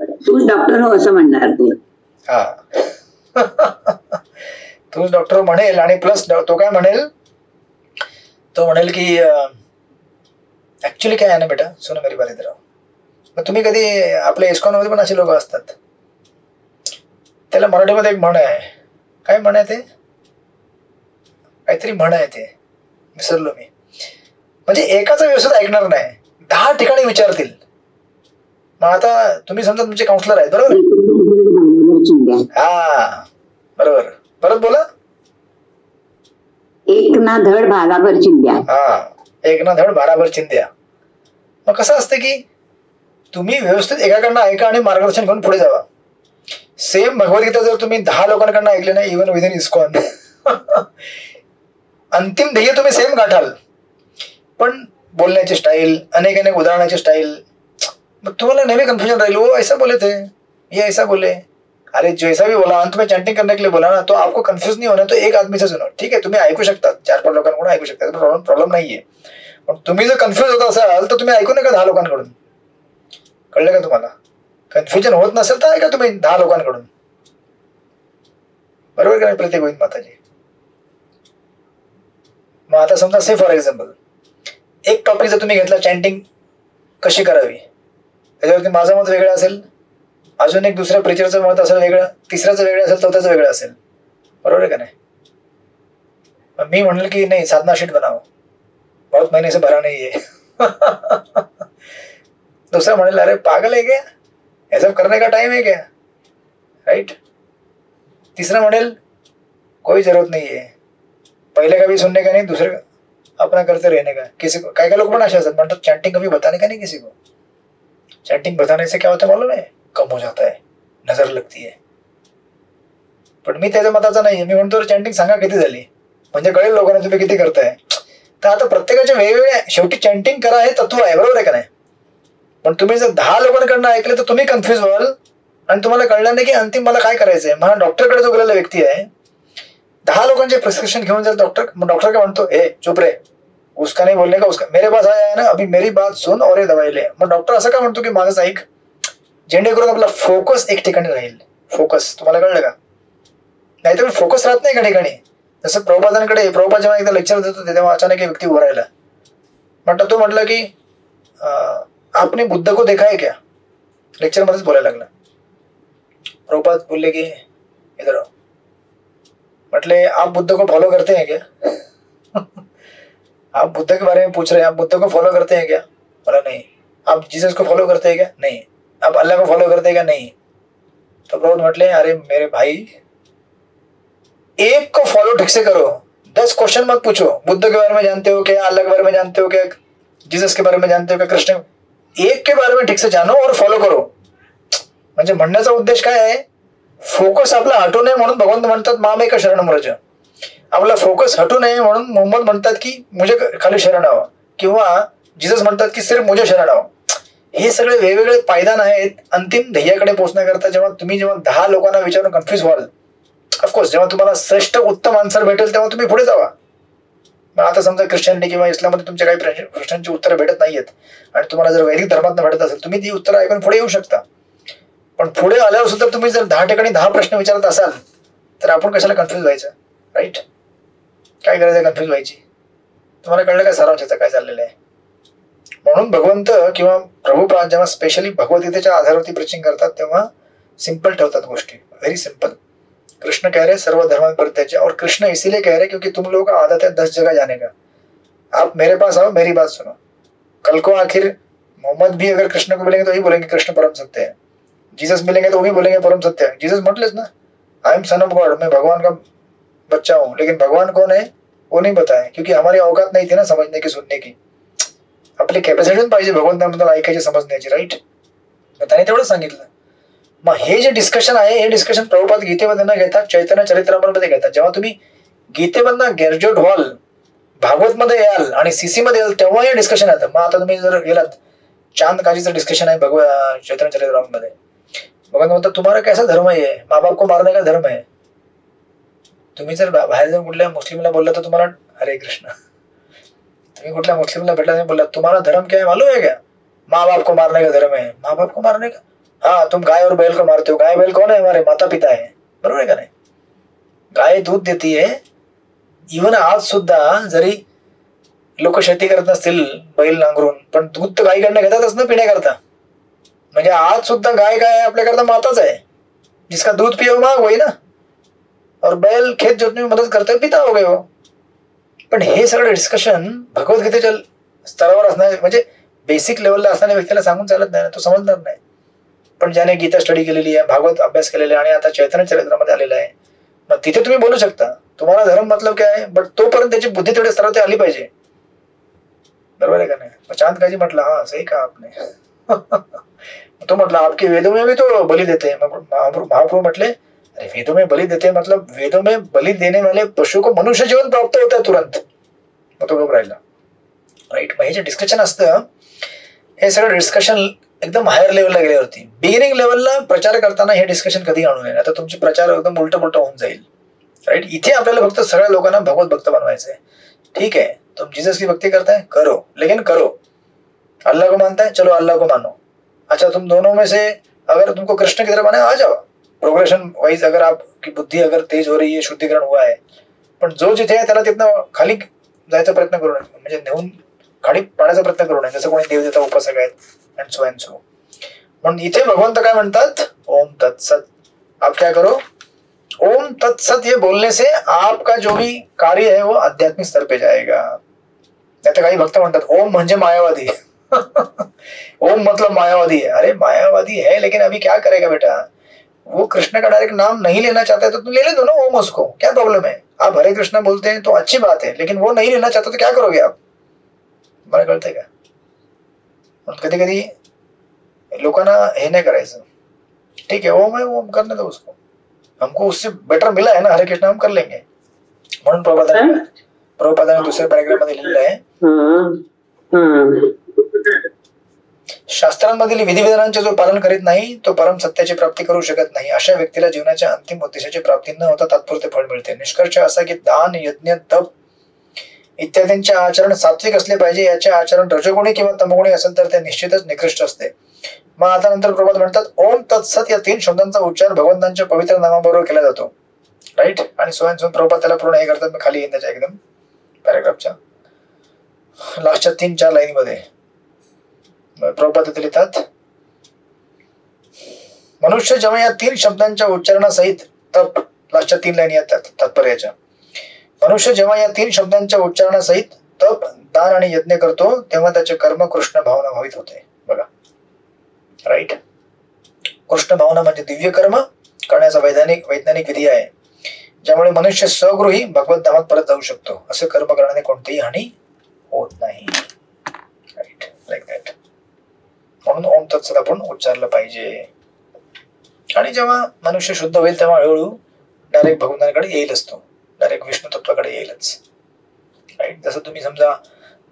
तूच डॉक्टर हो असं म्हणणार ते। हा तूच डॉक्टर म्हणेल, आणि प्लस तो काय म्हणेल, तो म्हणेल की ऍक्च्युली काय आहे ना बेटा, सुनो मेरी बात इधर आओ। मग तुम्ही कधी आपल्या इस्कॉन मध्ये पण असे लोक असतात, त्याला मराठीमध्ये एक म्हण आहे, काय म्हण आहे ते, काहीतरी म्हण आहे ते विसरलो मी, म्हणजे एकाच व्यवस्थित ऐकणार नाही, 10 ठिकाणी विचारतील। मग आता तुम्ही समजा तुमचे काउन्सिलर आहेत, बरोबर? हा बरोबर, परत बोला। एक ना धड भाराभर चिंध्या, हा एक ना धड भाराभर चिंध्या। मग कसं असतं की तुम्ही व्यवस्थित एकाकडनं ऐका आणि मार्गदर्शन घेऊन पुढे जावा। सेम भगवद्गीता जर तुम्ही 10 लोकांकडनं ऐकले ना, इव्हन विदिन इस्कॉन अंतिम ध्येय तुम्ही सेम गाठाल, पण बोलण्याची स्टाईल, अनेक उदाहरणाची स्टाईल, मग तुम्हाला नेहमी कन्फ्युजन राहील, वो ऐसा बोले थे, ये ऐसा बोले, अरे जैसा भी बोला अंत में चैंटिंग करने के लिए बोला ना, तो आपको कंफ्यूज नहीं होना, तो एक आदमी से सुनो, ठीक है, तुम्ही ऐकू शकता, 4-5 लोकांकडून ऐकू शकता, प्रॉब्लेम नाहीये, पण तुम्ही जर कन्फ्युज होत असाल तर तुम्ही ऐकू नका 10 लोकांकडून. कळलं का तुम्हाला? कन्फ्युजन होत नसेल तर ऐका तुम्ही 10 लोकांकडून. बरोबर का प्रत्येक गोविंद माताजी? मग आता समजा से फॉर एक्झाम्पल एक टॉपिक जर तुम्ही घेतला, चॅन्टिंग कशी करावी, त्याच्यावरती माझं मत वेगळं असेल, अजून एक दुसऱ्या प्रिचरचं मत असेल वेगळं, तिसऱ्याचं वेगळं असेल, चौथ्याचं वेगळं असेल. बरोबर आहे का नाही? मी म्हणलं की नाही साधना शीट बनाओ, बहुत महीने से भरा नहीं है. दूसरा म्हणेल अरे पागल है क्या, ये सब करने का टाइम है क्या, राइट. तीसरा म्हणेल कोई जरूरत नहीं है, पहले का भी सुनने का नहीं, दूसरे अपना करते रहने का. किसी को काय लोग पण असे असतात म्हणतात चॅन्टिंग कभी बताने का नहीं किसी को. चॅन्टिंग बताने से क्या होता है मालूम है, कम हो जाता है, नजर लगती है. पण मी त्याच्या मताचा नाही. मी म्हणतो चॅन्टिंग सांगा किती झाली, म्हणजे कळेल लोकांना तुम्ही किती करताय. तर आता प्रत्येकाचे वेगवेगळे, शेवटी चॅन्टिंग करा हे तत्व आहे. बरोबर आहे का नाही? पण तुम्ही जर 10 लोकांकडनं ऐकले तर तुम्ही कन्फ्युज व्हाल आणि तुम्हाला कळणार नाही की अंतिम मला काय करायचंय. मला डॉक्टरकडे जो गेलेला व्यक्ती आहे, 10 लोकांचे प्रिस्क्रिप्शन घेऊन जर डॉक्टर काय म्हणतो, हे चुप रे, उसका नहीं बोलने का, उसका मेरे पास आया है ना, अभी मेरी बात सुन और ये दवाई ले. मग डॉक्टर असं का म्हणतो की माझंच ऐक, जेणेकरून आपला फोकस एक ठिकाणी राहील. फोकस तुम्हाला कळलं का? नाही तर फोकस राहत नाही एका ठिकाणी. जसं प्रभुपाद जेव्हा एकदा लेक्चर देत होते तेव्हा अचानक एक व्यक्ती उभा राहिला. तो म्हटलं की आपने बुद्ध को देखा है क्या, लेक्चर मध्येच बोलायला लागला. प्रभुपाद बोलले की इधर आओ. म्हटले आप बुद्ध को फॉलो करते हैं क्या? आप बुद्ध के बारे में पूछ रहे हैं, आप बुद्ध को फॉलो करते हैं क्या? बोला नहीं. आप जीसस को फॉलो करते हैं क्या? नहीं. आप अल्लाह को फॉलो करते हैं क्या? नहीं. तो प्रभु म्हटले अरे मेरे भाई, एक को फॉलो ठीक से करो, 10 क्वेश्चन मत पूछो. बुद्ध के बारे में जानते हो क्या, अल्लाह के बारे में जानते हो क्या, जीसस के बारे में जानते हो क्या, कृष्ण, एक के बारे में ठीक से जानो और फॉलो करो. म्हणजे म्हणण्याचा उद्देश काय आहे, फोकस आपला हटू नये म्हणून भगवंत म्हणतात मामेक शरणं व्रज. आपला फोकस हटू नये म्हणून मोहम्मद म्हणतात की मुझे खाली शरण आवा, किंवा जीसस म्हणतात की सिर्फ मुझे शरण आवा. हे सगळे वेगवेगळे पायदान आहेत अंतिम ध्येयाकडे पोहोचण्याकरता. जेव्हा 10 लोकांना विचारून कन्फ्युज व्हाल, ऑफकोर्स जेव्हा तुम्हाला श्रेष्ठ उत्तम आन्सर भेटेल तेव्हा तुम्ही पुढे जावा. मग आता समजा ख्रिश्चनिटी किंवा इस्लाममध्ये तुमच्या काही प्रश्नांची उत्तरं भेटत नाहीयेत आणि तुम्हाला जर वैदिक धर्मात भेटत असेल, तुम्ही ती उत्तरं ऐकून पुढे येऊ शकता. पण पुढे आल्यावर सुद्धा तुम्ही जर 10 ठिकाणी 10 प्रश्न विचारत असाल तर आपण कशाला कन्फ्युज व्हायचं, राईट? काय गरज आहे कन्फ्युज व्हायची? तुम्हाला कळलं का सारांशाचं काय चाललेलं आहे? म्हणून भगवंत किंवा प्रभुपाद जेव्हा स्पेशली भगवद्गीतेच्या आधारावरती प्रीचिंग करतात तेव्हा सिंपल ठेवतात गोष्टी, व्हेरी सिंपल. कृष्ण कह रहे सर्व धर्म परित्याज्य, और कृष्ण इसीलिए कह रहे क्योंकि तुम लोगों का आदत है 10 जगह जाने का. आप मेरे पास आओ, मेरी बात सुनो. कल को आखिर मोहम्मद भी अगर कृष्ण को मिलेंगे तो ही बोलेंगे कृष्ण परम सत्य है. जीसस मिलेंगे तो भी बोलेंगे परम सत्य है. जीसस म्हटलेच ना, I am son of God, मैं भगवान का बच्चा हूँ. लेकिन भगवान कौन है वो नहीं बताया, क्योंकि हमारी औकात नहीं थी ना समझने की, सुनने की. आपली कॅपॅसिटी पाहिजे भगवंताबद्दल ऐकायची, समजण्याची, राईट? त्याने तेवढं सांगितलं. मग हे जे डिस्कशन आहे, हे डिस्कशन प्रभुपाद गीतेमध्ये न घेता चैतन्य चरित्रामध्ये घेतात. जेव्हा तुम्ही गीतेमधनं ग्रॅज्युएट व्हाल, भागवतमध्ये याल आणि सीसी मध्ये याल तेव्हा हे डिस्कशन येतं. मग आता तुम्ही जर गेलात, चांद काजीचं डिस्कशन आहे चैतन्य चरित्रामध्ये. भगवंत म्हणतात तुम्हाला कैसा धर्म आहे, माँ बाप को मारने का धर्म आहे. तुम्ही जर बाहेर जाऊन कुठल्या मुस्लिमला बोलला तर तुम्हाला हरे कृष्ण, तुम्ही कुठल्या मुस्लिमला भेटला नाही बोलला तुम्हाला धर्म क्या है मालूम है क्या, माँ बाप को मारने का धर्म है. माँ बाप को मारने का, हाँ तुम गाय और बैल को मारते हो. गाय बैल कौन है, हमारे माता पिता है. बरोबर आहे का नाही? गाय दूध देती है. इव्हन आज सुद्धा जरी लोक शेती करत नसतील बैल नांगरून, पण दूध तर गायीकडनं घेतातच ना पिण्याकरता. म्हणजे आज सुद्धा गाय काय आपल्याकरता माताच आहे. जिसका दूध पियो माग वही ना, और बैल खेत जोतने में मदत करते पिता हो गए हो. पण हे सगळं डिस्कशन भगवद्गीतेच्या स्तरावर असणारे, म्हणजे बेसिक लेवलला असणाऱ्या व्यक्तीला सांगून चालत नाही ना, तो समजणार नाही. पण ज्याने गीता स्टडी केलेली आहे, भागवत अभ्यास केलेला आहे आणि आता चैतन्य चरित्रामध्ये आलेला आहे, मग तिथे तुम्ही बोलू शकता तुम्हाला धर्म मतलब काय आहे. बट तोपर्यंत त्याची बुद्धी तेवढ्या स्तरावरती आली पाहिजे. बरोबर आहे का नाही? मग चांद काजी म्हटलं हा सही कहा आपने. तो म्हटलं आपके वेदों में भी तो बलि देते हैं. महाप्रभु म्हटले अरे वेदों में बलि देते हैं मतलब वेदों में बलि देने वाले पशु को मनुष्य जीवन प्राप्त होत आहे तुरंत. मग तो घबरायला, राईट? मग हे जे डिस्कशन असतं हे सगळं डिस्कशन एकदम हायर लेवलला गेल्यावरती, बिगिनिंग लेवलला प्रचार करताना हे डिस्कशन कधी आणू नये, आता तुमचे प्रचार एकदम उलट होऊन जाईल, राईट? इथे आपल्याला फक्त सगळ्या लोकांना भगवत भक्त बनवायचंय. ठीक आहे, तुम जीसस की भक्ति करते हैं, करो, लेकिन करो। अल्लाह को मानता है, चलो अल्लाह को मानो। अच्छा, तुम दोनों में से अगर तुमको कृष्ण की तरफ आना, आ जाओ। प्रोग्रेशन वाइज अगर आपकी बुद्धी अगर तेज हो रही है, शुद्धीकरण हुआ आहे, पण जो जिथे आहे त्याला तिथनं खाली जायचा प्रयत्न करू नये, म्हणजे नेऊन खाली पाडायचा प्रयत्न करू नये, जसं कोणी देवदेवता उपासक आहेत अँड सो अँड सो. म्हणून इथे भगवंत काय म्हणतात, ओम तत्सत. आप क्या करो, ओम तत्सत ये बोलने से आपका जो भी कार्य है वो आध्यात्मिक स्तर पे जाएगा. नहीं तो काही भक्त म्हणतात ओम म्हणजे मायावादी. ओम मतलब मायावादी है. अरे मायावादी है, लेकिन अभी क्या करेगा बेटा, वो कृष्ण का डायरेक्ट नाम नहीं लेना चाहता है तो तुम ले दो ना ओम, उसको क्या प्रॉब्लम है. आप हरे कृष्ण बोलते हैं तो अच्छी बात है, लेकिन वो नहीं लेना चाहता तो क्या करोगे आप, मला कळतंय का. कधी कधी लोकांना हे नाही करायचं, ठीक है ओम है, ओम करने दो उसको, हमको उससे बेटर मिला है ना हरे कृष्ण, हम कर लेंगे. म्हणून प्रभुपादाने दुसऱ्या पॅराग्राफ मध्ये लिहिलेलं आहे, शास्त्रांमधील विधिविधानांचे जो पालन करीत नाही तो परम सत्याची प्राप्ती करू शकत नाही. अशा व्यक्तीला जीवनाच्या अंतिम उद्देशाची प्राप्ती न होता तात्पुरते फळ मिळते. निष्कर्ष असा की दान, यज्ञ, तप इत्यादींचे आचरण सात्विक असले पाहिजे. याचे आचरण रजोगुणी किंवा तमगुणी असेल तर ते निश्चितच निकृष्ट असते. मग आता नंतर प्रभात म्हणतात ओम तत्सत या 3 शब्दांचा उच्चार भगवंतांच्या पवित्र नामाबरोबर केला जातो, राईट. आणि स्वयं प्रभात त्याला पूर्ण हे करतात. मी खाली येईन त्याच्या एकदम पॅराग्राफच्या लास्टच्या 3-4 लाईनीमध्ये प्रभुपाद लिहितात, मनुष्य जेव्हा या 3 शब्दांच्या उच्चारणासहित तप, लास्टच्या 3 लाईनी येतात तात्पर्याच्या, मनुष्य जेव्हा या 3 शब्दांच्या उच्चारणासहित तप, दान आणि यज्ञ करतो तेव्हा त्याचे कर्म कृष्ण भावना भावित होते. बघा, राईट. कृष्ण भावना म्हणजे दिव्य कर्म करण्याचा वैज्ञानिक विधी आहे, ज्यामुळे मनुष्य स्वगृही भगवत धामात परत जाऊ शकतो. असे कर्म करण्याने कोणतीही हानी होत नाही, राईट, लाईक दॅट. म्हणून ओम तत्सत आपण उच्चारलं पाहिजे. आणि जेव्हा मनुष्य शुद्ध होईल तेव्हा हळूहळू डायरेक्ट भगवंतांकडे येईलच, तो डायरेक्ट विष्णू तत्वाकडे येईलच, राईट. जसं तुम्ही समजा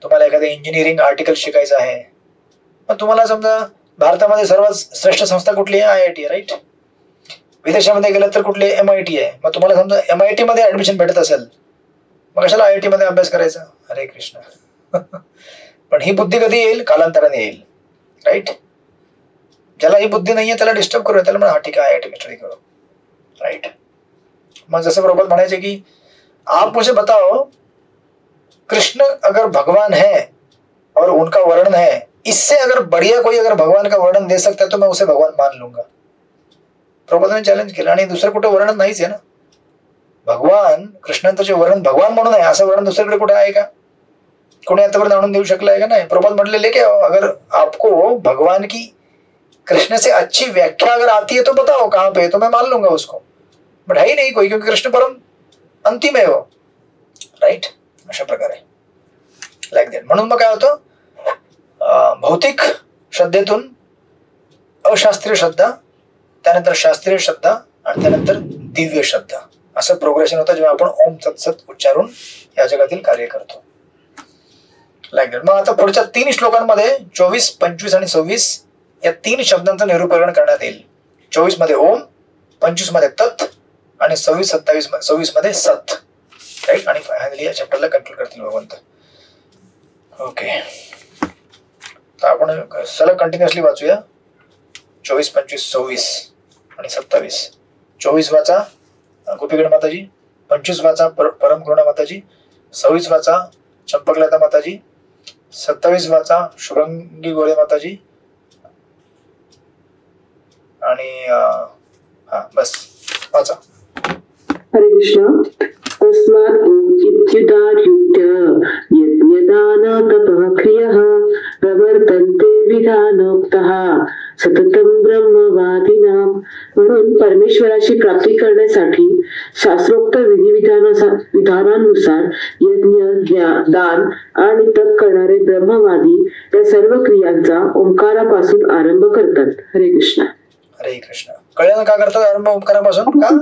तुम्हाला एखादं इंजिनिअरिंग आर्टिकल शिकायचं आहे, मग तुम्हाला समजा भारतामध्ये सर्वात श्रेष्ठ संस्था कुठली आहे, IIT आहे, राईट. विदेशामध्ये गेलं तर कुठली MIT आहे. मग तुम्हाला समजा MIT मध्ये ऍडमिशन भेटत असेल, मग कशाला IIT मध्ये अभ्यास करायचा, हरे कृष्ण. पण ही बुद्धी कधी येईल, कालांतराने येईल, राइट. ज्याला ही बुद्धी नाहीये त्याला डिस्टर्ब करूया, त्याला म्हणा ठीक आहे IIT में स्टडी करो, राइट. मग जसं प्रभुपाद म्हणायचे की आप मुझे बताओ कृष्ण अगर भगवान है और उनका वर्णन है, इससे अगर बढ़िया कोई अगर भगवान का वर्णन दे सकता है तो मैं उसे भगवान मान लूंगा. प्रभुपादाने चॅलेंज केलं. आणि दुसरं कुठे वर्णन नाहीच आहे ना. भगवान कृष्णांचं जे वर्णन भगवान म्हणून आहे असं वर्णन दुसरीकडे कुठे आहे का, कोणी आतापर्यंत आणून देऊ शकलं आहे का, नाही. प्रभुपाद म्हटले लेके आओ, अगर आपको भगवान की कृष्ण से अच्छी व्याख्या अगर आती है तो बताओ कहाँ पे, तो मैं मान लूंगा उसको. बट है ही नहीं कोई, क्योंकि कृष्ण परम अंतिम आहे वो, राईट. अशा प्रकारे लाईक दॅट. म्हणून मग काय होतं, भौतिक श्रद्धेतून अशास्त्रीय श्रद्धा, त्यानंतर शास्त्रीय श्रद्धा आणि त्यानंतर दिव्य श्रद्धा, असं प्रोग्रेशन होतं जेव्हा आपण ओम तत्सत उच्चारून या जगातील कार्य करतो, लाईक दॅट. मग आता पुढच्या 3 श्लोकांमध्ये 24, 25 आणि 26 या 3 शब्दांचं निरूपण करण्यात येईल. 24 मध्ये ओम, 25 मध्ये तत् आणि 26 मध्ये सत, राईट. आणि फायनली या चॅप्टरला कंक्लूड करतील भगवंत. ओके, तर आपण सलग कंटिन्युअसली वाचूया. 24, 25, 26 आणि 27. 24 वाचा गोपीगण माताजी, 25 वाचा परम करुणा माताजी, 26 वाचा चंपकलता माताजी, 27 वाचा शुभंगी गोळे माताजी आणि बस वाचा. हरे कृष्ण. तस्मात् इत्युदायुज्य यज्ञदान तपः क्रियः प्रवर्तन्ते विधानोक्तः सततं ब्रह्मवादिनां. म्हणून परमेश्वराची प्राप्ती करण्यासाठी शास्त्रोक्त विधानानुसार यज्ञ, दान आणि तप करणारे ब्रह्मवादी या सर्व क्रियांचा ओंकारापासून आरंभ करतात. हरे कृष्ण. हरे कृष्ण. कळलं का करतात आरंभ ओंकारापासून? का?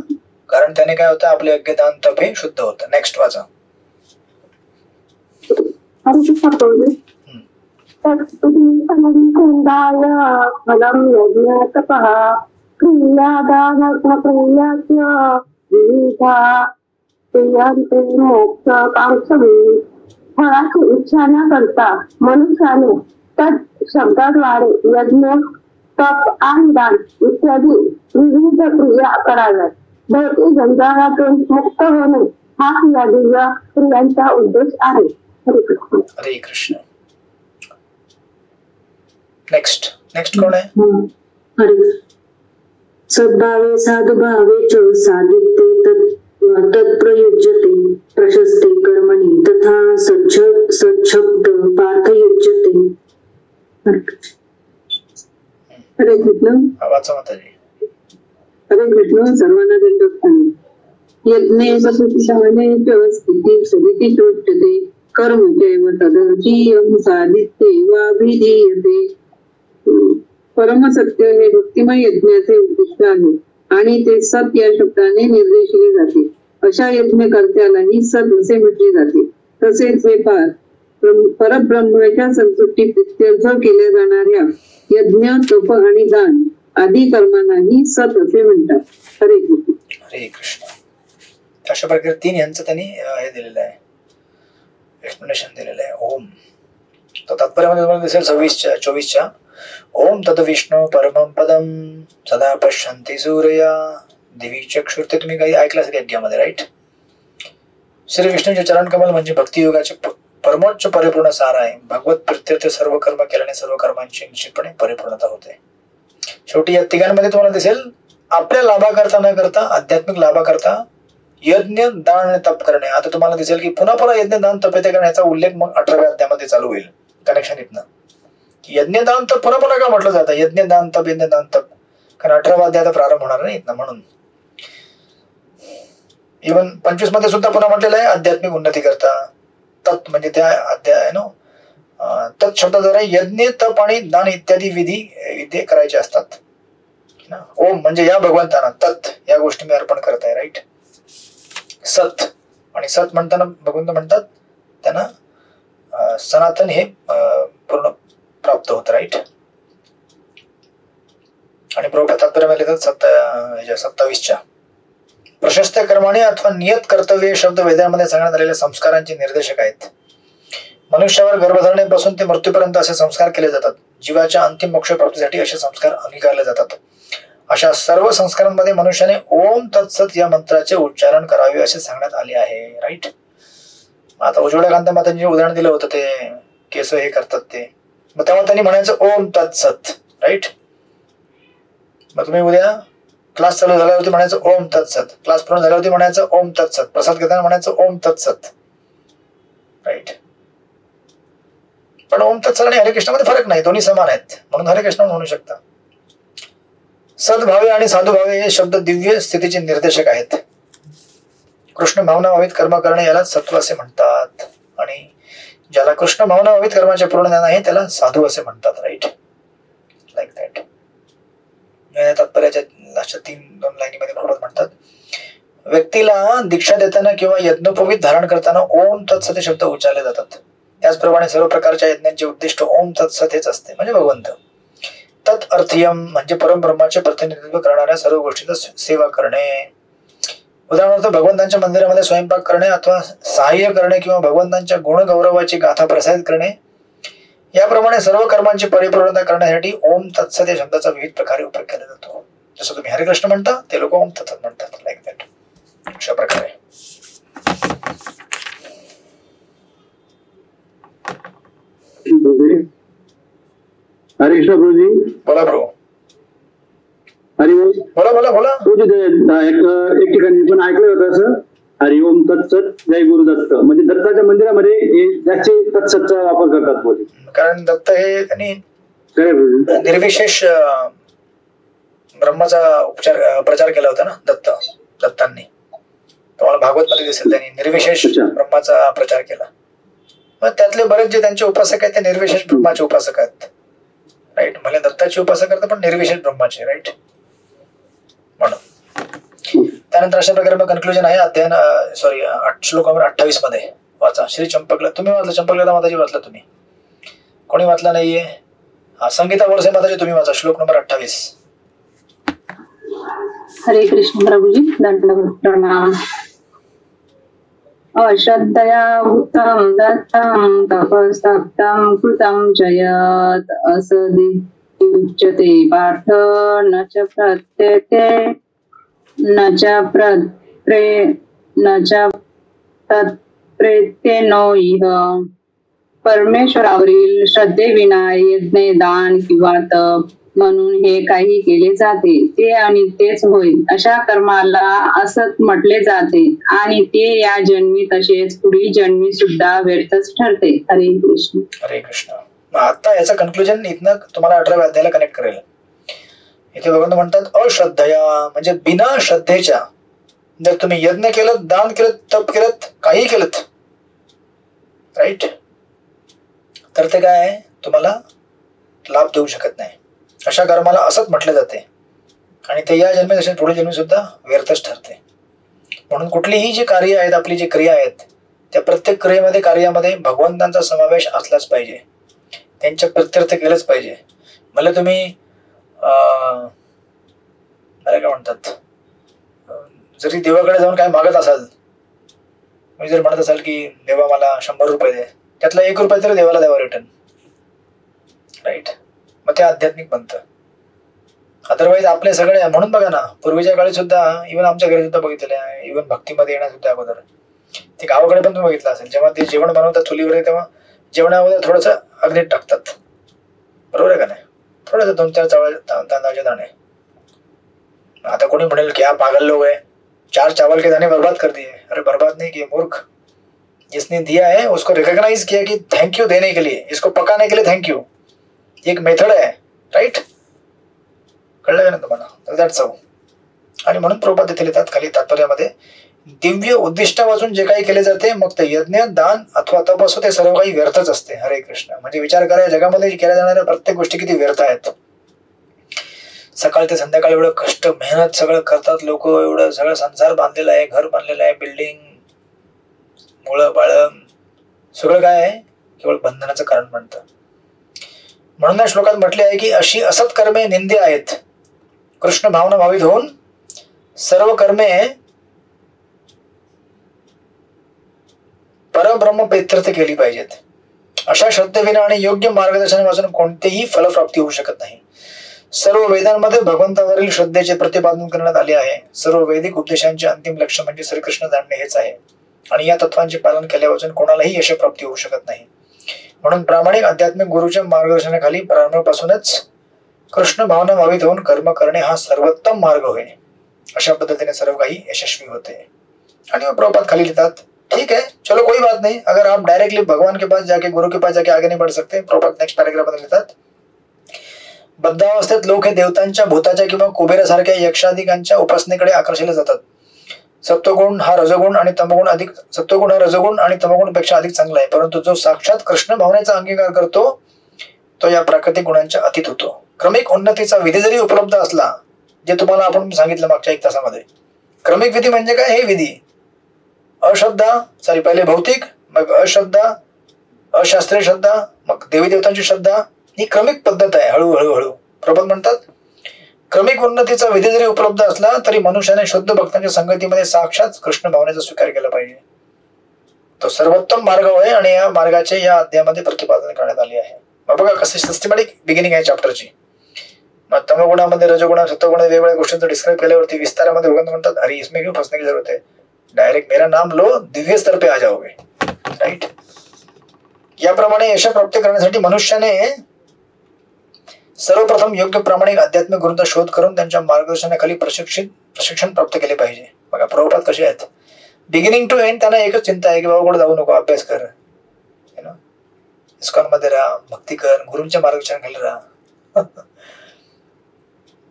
कारण त्याने काय होतं, आपले यज्ञ दान तप हे शुद्ध होतं. नेक्स्ट वाचा. फळाची इच्छा न करता मनुष्याने तत् शब्दाद्वारे यज्ञ, तप आणि दान इत्यादी विविध क्रिया कराव्यात. भौतिक जंजाळातून मुक्त होणे हा या दिव्य क्रियांचा उद्देश आहे. हरे कृष्ण. हरे कृष्ण. नेक्स्ट कोण आहे? हरे. सद्भावे साधुभावे च साधिते तत्प्रयुज्यते प्रशस्ते कर्मणि तथा सच्छब्द पार्थयुज्यते. हरे कृष्ण. वाचा माताजी. हरे कृष्ण. सर्वांना दंडवत. यज्ञे वसुतिशाने च स्थिती सदिती चोच्यते कर्म चैव तदर्चीयं साधिते वाभिधीयते. परमसत्य हे भक्तिमय यज्ञाचे उद्दिष्ट आहे आणि ते सत या शब्दाने निर्देशिले जाते. अशा यज्ञकर्त्यालाही सत असे म्हटले जाते. तसेच हे परब्रह्माच्या संतुष्टी प्रित्यर्थ केल्या जाणाऱ्या यज्ञ, तप आणि दान आदी कर्मांनाही सत असे म्हणतात. हरे कृष्ण. हरे कृष्ण. अशा प्रकारे 3 यांचं त्यांनी हे दिलेलं आहे, एक्सप्लेनेशन दिलेलं आहे. ओम तर तात्पर्यामध्ये तुम्हाला दिसेल 24च्या ओम तद विष्णू परमं पदम सदा पश्यन्ति सूर्या दिवी चक्षुर. ते तुम्ही काही ऐकलं असेल यज्ञामध्ये, राईट? श्री विष्णूचे चरण कमल म्हणजे भक्तियोगाचे परमोच्च परिपूर्ण सार आहे. भगवत प्रीत्यर्थ सर्व कर्म केल्याने सर्व कर्मांची निश्चितपणे परिपूर्णता होते. शेवटी या तिघांमध्ये तुम्हाला दिसेल आपल्या लाभाकरता न करता आध्यात्मिक लाभाकरता यज्ञ, दान आणि तप करणे. आता तुम्हाला दिसेल की पुन्हा यज्ञ, दान, तप येते करण्याचा उल्लेख मग 18व्या अध्यायामध्ये चालू होईल. कनेक्शन इथनं यज्ञ, दान, तप पुन्हा का म्हटलं जातं? यज्ञ, दान, तप, यज्ञ, दान, तप. कारण 18वा अध्याय प्रारंभ होणार नाही इथनं. म्हणून इव्हन 25 मध्ये सुद्धा पुन्हा म्हटलेलं आहे आध्यात्मिक उन्नती करता. तत् म्हणजे त्या अध्याय तत् शब्दाद्वारे यज्ञ, तप आणि दान इत्यादी विधी करायचे असतात. ओम म्हणजे या भगवंतांना तत् या गोष्टी मी अर्पण करत आहे, राईट? सत आणि सत म्हणताना भगवंत म्हणतात त्यांना सनातन हे पूर्ण प्राप्त होत, राईट? आणि प्रभुपाद तात्पर्यामध्ये लिहितात 27च्या प्रशस्त कर्माने अथवा नियत कर्तव्य शब्द वेदांमध्ये सांगण्यात आलेल्या संस्कारांचे निर्देशक आहेत. मनुष्यावर गर्भधारणेपासून ते मृत्यूपर्यंत असे संस्कार केले जातात. जीवाच्या अंतिम मोक्ष प्राप्तीसाठी असे संस्कार अंगीकारले जातात. अशा सर्व संस्कारांमध्ये मनुष्याने ओम तत्सत या मंत्राचे उच्चारण करावे असे सांगण्यात आले आहे, राईट? आता उज्ज्वला कांता मातांनी उदाहरण दिलं होतं, ते केस हे करतात ते, मग तेव्हा त्यांनी म्हणायचं ओम तत्सत, राईट? मग तुम्ही उद्या क्लास चालू झाल्यावरती म्हणायचं ओम तत्सत, क्लास पूर्ण झाल्यावरती म्हणायचं ओम तत्सत, प्रसाद घेताना म्हणायचं ओम तत्सत, राईट? पण ओम तत्सत आणि हरेकृष्णामध्ये फरक नाही, दोन्ही समान आहेत, म्हणून हरेकृष्ण म्हणू शकता. सद्भावे आणि साधुभावे हे शब्द दिव्य स्थितीचे निर्देशक आहेत. कृष्ण भावना भावित कर्म करणे याला सत्व असे म्हणतात आणि ज्याला कृष्ण भावना भावित कर्माचे पूर्ण ज्ञान आहे त्याला साधू असे म्हणतात, राईट? Like that. तात्पर्याच्या लास्टच्या 2 लाईनीमध्ये प्रभुपाद म्हणतात व्यक्तीला दीक्षा देताना किंवा यज्ञोपवीत धारण करताना ओम तत्सत हे शब्द उच्चारले जातात. त्याचप्रमाणे सर्व प्रकारच्या यज्ञांचे उद्दिष्ट ओम तत्सत हेच असते, म्हणजे भगवंत. तत् अर्थयम म्हणजे परमब्रह्माचे प्रतिनिधित्व करणाऱ्या सर्व गोष्टींचा सेवा करणे. उदाहरणार्थ भगवंतांच्या मंदिरामध्ये स्वयंपाक करणे अथवा सहाय्य करणे किंवा भगवंतांच्या गुणगौरवाची गाथा प्रसारित करणे, याप्रमाणे सर्व कर्मांची परिपूर्णता करण्यासाठी ओम तत्सत या शब्दाचा विविध प्रकारे उपयोग केला जातो. जसं तुम्ही हरेकृष्ण म्हणता ते लोक ओम तत्सत म्हणतात, लाईक दॅट. अशा प्रकारे हरे कृष्ण प्रभूजी. बोला प्रभू. हरिओम. बोला. एक ठिकाणी पण ऐकलं होतं असं, हरिओम तत्सत जय गुरुदत्त, म्हणजे दत्ताच्या मंदिरामध्ये जास्ती तत्सतचा वापर करतात बोलले. कारण दत्त हे त्यांनी निर्विशेष ब्रह्माचा प्रचार केला होता ना दत्तांनी. तुम्हाला भागवत मध्ये दिसेल त्यांनी निर्विशेष ब्रह्माचा प्रचार केला. मग त्यातले बरेच जे त्यांचे उपासक आहेत ते निर्विशेष ब्रह्माचे उपासक आहेत, राईट? म्हणजे दत्ताचे उपासक करतात पण निर्विशेष ब्रह्माचे, राईट? म्हणून त्यानंतर अशा प्रकारे मग कन्क्लुजन आहे अध्याय श्लोक नंबर 28 मध्ये. वाचा. श्री चंपकला तुम्ही वाचलं, चंपकलता माताजी वाचला, तुम्ही कोणी वाचला नाहीये? संगीता बोरसे माताजी तुम्ही वाचा श्लोक नंबर 28. हरे कृष्ण प्रभूजी. दंडवत प्रणाम. अश्रद्धया भूतं दत्तं तपस्तप्तं कृतं च यत् असदित्युच्यते पार्थ न च प्रत्यते न च तत्प्रेत्येनो इह. परमेश्वरावरील श्रद्धेविना यज्ञ, दान किंवा तप म्हणून हे काही केले जाते ते आणि तेच होईल. अशा कर्माला असत म्हटले जाते आणि ते या जन्मी तसेच पुढील जन्मी सुद्धा व्यर्थच ठरते. हरे कृष्ण. हरे कृष्ण. आता याचं कन्क्लुजन इथनं तुम्हाला 18व्या अध्यायाला कनेक्ट करेल. इथे भगवंत म्हणतात अश्रद्धया म्हणजे बिना श्रद्धेच्या जर तुम्ही यज्ञ केलं, दान केलं, तप केलं, काही केलं, राईट, तर ते काय तुम्हाला लाभ देऊ शकत नाही. अशा कर्माला असत म्हटले जाते आणि ते या जन्मी तसे पुढील जन्मी सुद्धा व्यर्थच ठरते. म्हणून कुठलीही जी कार्य आहेत, आपली जी क्रिया आहेत, त्या प्रत्येक क्रियेमध्ये कार्यामध्ये भगवंतांचा समावेश असलाच पाहिजे. त्यांच्या प्रत्यर्थ केलंच पाहिजे. मला तुम्ही काय म्हणतात, जरी देवाकडे जाऊन काय मागत असाल, मी जर म्हणत असाल की देवा मला 100 रुपये दे, त्यातला 1 रुपया तरी देवाला द्यावा रिटर्न, राईट, मग ते आध्यात्मिक बनतं. अदरवाईज आपले सगळे, म्हणून बघा ना पूर्वीच्या काळी सुद्धा, इव्हन आमच्या घरी सुद्धा बघितलेलं आहे, इव्हन भक्तीमध्ये येण्यास सुद्धा अगोदर ते गावाकडे पण तुम्ही बघितलं असेल, जेव्हा ते जेवण बनवतात चुलीवर तेव्हा जेवणामध्ये थोडंसं अग्नीत टाकतात, बरोबर आहे का नाही, थोडंसं 2-4 तांदळाचे दाणे. आता कोणी म्हणेल क्या पागल लोग है, 4 चावल के दाने बर्बाद कर दिए. अरे बर्बाद नहीं किए मूर्ख, जिसने दिया है उसको रिकॉग्नाइज किया कि थैंक यू देने के लिए, इसको पकाने के लिए थैंक यू, एक मेथड आहे, राईट, कळलं का ना तुम्हाला, तर दॅट्स हाऊ. आणि म्हणून प्रभुपाद इथे लिहितात खाली तात्पर्यामध्ये, दिव्य उद्दिष्ट वाचून जे काही केले जाते, मग ते यज्ञ, दान अथवा तप असो, ते सर्व काही व्यर्थच असते. हरे कृष्ण. म्हणजे विचार करा, जगामध्ये केल्या जाणाऱ्या प्रत्येक गोष्टी किती व्यर्थ आहेत. सकाळ ते संध्याकाळ एवढं कष्ट मेहनत सगळं करतात लोक, एवढं सगळं संसार बांधलेला आहे, घर बांधलेलं आहे, बिल्डिंग, मुळं बाळ, सगळं काय आहे, केवळ बंधनाचं कारण बनतं. म्हणून या श्लोकात म्हटले आहे की अशी असत कर्मे निंदे आहेत. कृष्ण भावना भावित होऊन सर्व कर्मे परब्रह्म प्रीत्यर्थ केली पाहिजेत. अशा श्रद्धेविना आणि योग्य मार्गदर्शनापासून कोणतेही फलप्राप्ती होऊ शकत नाही. सर्व वेदांमध्ये भगवंतावरील श्रद्धेचे प्रतिपादन करण्यात आले आहे. सर्व वैदिक उपदेशांचे अंतिम लक्ष्य म्हणजे श्रीकृष्ण जाणणे हेच आहे आणि या तत्वांचे पालन केल्यापासून कोणालाही यशप्राप्ती होऊ शकत नाही. म्हणून प्रामाणिक आध्यात्मिक गुरुच्या मार्गदर्शनाखाली प्रारंभापासूनच कृष्ण भावना भावित होऊन कर्म करणे हा सर्वोत्तम मार्ग होय. अशा पद्धतीने सर्व काही यशस्वी होते. आणि मग प्रभुपाद खाली लिहितात, ठीक है चलो कोई बात नहीं, अगर आप डायरेक्टली भगवान के पास जाके, गुरु के पास जाके आगे नहीं बढ़ सकते. प्रभुपाद नेक्स्ट पॅराग्राफ मध्ये लिहितात, बद्धावस्थेत लोक हे देवतांच्या, भूताच्या किंवा कुबेरासारख्या यक्षादिकांच्या उपासनेकडे आकर्षिले जातात. सत्वगुण हा रजगुण आणि तमगुणपेक्षा अधिक चांगला आहे. परंतु जो साक्षात कृष्ण भावनेचा अंगीकार करतो तो या प्राकृतिक गुणांच्या अतीत होतो. क्रमिक उन्नतीचा विधी जरी उपलब्ध असला, जे तुम्हाला आपण सांगितलं मागच्या 1 तासामध्ये, क्रमिक विधी म्हणजे काय, हे विधी पहिले भौतिक, मग अश्रद्धा, अशास्त्रीय श्रद्धा, मग देवी देवतांची श्रद्धा, ही क्रमिक पद्धत आहे. हळूहळू प्रभुपाद म्हणतात, क्रमिक उन्नतीचा विधी जरी उपलब्ध असला तरी मनुष्याने शुद्ध भक्तांच्या संगतीमध्ये साक्षात कृष्ण भावनेचा स्वीकार केला पाहिजे. तो सर्वोत्तम मार्ग होय आणि या मार्गाचे या अध्यायामध्ये प्रतिपादन करण्यात आले आहे. मग बघा कसं सिस्टमॅटिक बिगिनिंग आहे चॅप्टरची. मग तमगुणामध्ये, रजगुणा, सत्वगुणा वेगवेगळ्या गोष्टींचं डिस्क्राईब केल्यावरती विस्तारामध्ये भगवान म्हणतात, अरे इसमें क्यों फंसने की जरूरत है, डायरेक्ट मेरा नाम लो, दिव्य स्तर पे आ जाओगे, राईट. याप्रमाणे यश प्राप्त करण्यासाठी मनुष्याने सर्वप्रथम योग्य प्रामाणिक आध्यात्मिक गुरूंचा शोध करून त्यांच्या मार्गदर्शनाखाली प्रशिक्षण प्राप्त केले पाहिजे. बघा प्रभुपाद कसे आहेत, बिगिनिंग टू एंड त्यांना एकच चिंता आहे की बाबा कुठे जाऊ नको, अभ्यास कर, इस्कॉन मध्ये राहा, भक्ती कर, गुरूंच्या मार्गदर्शनाखाली राहा.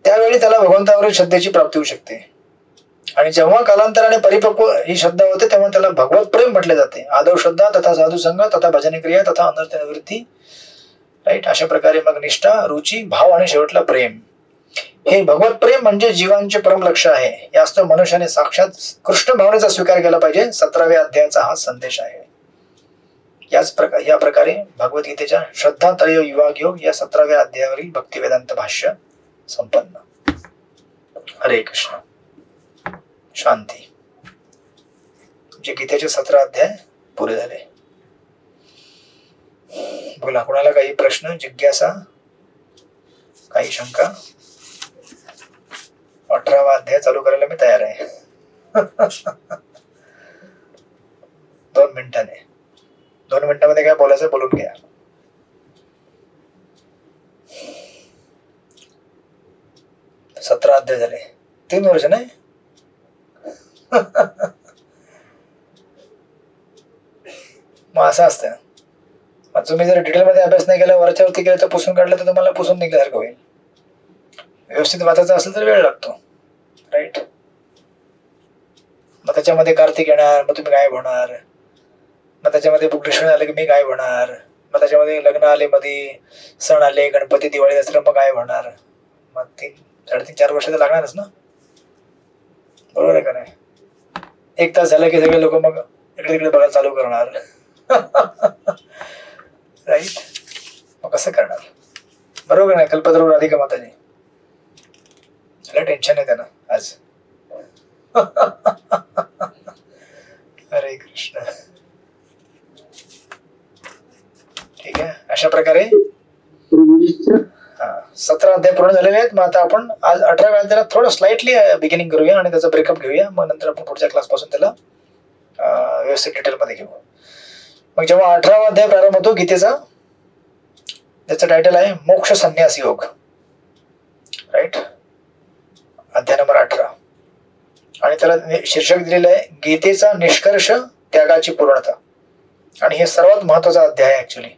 त्यावेळी त्याला भगवंतावरील श्रद्धेची प्राप्ती होऊ शकते. आणि जेव्हा कालांतराने परिपक्व ही श्रद्धा होते तेव्हा त्याला भगवत प्रेम म्हटले जाते. आदव श्रद्धा, तथा साधू संघ, तथा भजन क्रिया, तथा अनर्थ निवृत्ती, राईट. अशा प्रकारे मग निष्ठा, रुची, भाव आणि शेवटला प्रेम. हे भगवत प्रेम म्हणजे जीवांचे परम लक्ष्य आहे. यास्तव मनुष्याने साक्षात कृष्ण भावनेचा स्वीकार केला पाहिजे. 17व्या अध्यायाचा हा संदेश आहे. या प्रकारे भगवद्गीतेच्या श्रद्धात्रय विभाग योग या 17व्या अध्यायावरील भक्ती वेदांत भाष्य संपन्न. हरे कृष्ण. शांती. जे गीतेचे 17 अध्याय पुरे झाले. बोला, कोणाला काही प्रश्न, जिज्ञासा, काही शंका? 18वा अध्याय चालू करायला मी तयार आहे. 2 मिनिटांनी. 2 मिनिटांमध्ये काय बोलायचं बोलून घ्या. सतरा अध्याय झाले, 3 वर्ष नाही. मग असं असतं. मग तुम्ही जर डिटेलमध्ये अभ्यास नाही केला, वरच्यावरती केलं तर पुसून काढलं तर तुम्हाला पुसून निघल्यासारखं होईल. व्यवस्थित वाचायचं असेल तर वेळ लागतो, राईट. मग त्याच्यामध्ये कार्तिक येणार, मग तुम्ही गायब होणार. मग त्याच्यामध्ये बुकडेश्वर आले की मी गायब होणार. मग त्याच्यामध्ये लग्न आले, मध्ये सण आले, गणपती, दिवाळी, दसरा, मग गायब होणार. मग 3-3.5-4 वर्ष तर लागणारच ना, बरोबर आहे का नाही? 1 तास झाला की सगळे लोक मग इकडे तिकडे बघायला चालू करणार. राईट. मग कसं करणार? बरोबर नाही? कल्पतरू राधिका माताजी, टेन्शन आहे त्यांना आज. हरे कृष्ण. ठीक आहे, अशा प्रकारे 17 अध्याय पूर्ण झालेले आहेत. मग आता आपण आज 18व्या अध्यायाला थोडं स्लाइटली बिगिनिंग करूया आणि त्याचा ब्रेकअप घेऊया. मग नंतर आपण पुढच्या क्लास पासून त्याला व्यवस्थित डिटेल मध्ये घेऊ. मग जेव्हा 18वा अध्याय प्रारंभ होतो गीतेचा, त्याचं टायटल आहे मोक्ष संन्यास योग, राईट. अध्याय नंबर 18 आणि त्याला शीर्षक दिलेलं आहे गीतेचा निष्कर्ष, त्यागाची पूर्णता. आणि हे सर्वात महत्वाचा अध्याय आहे ऍक्च्युली.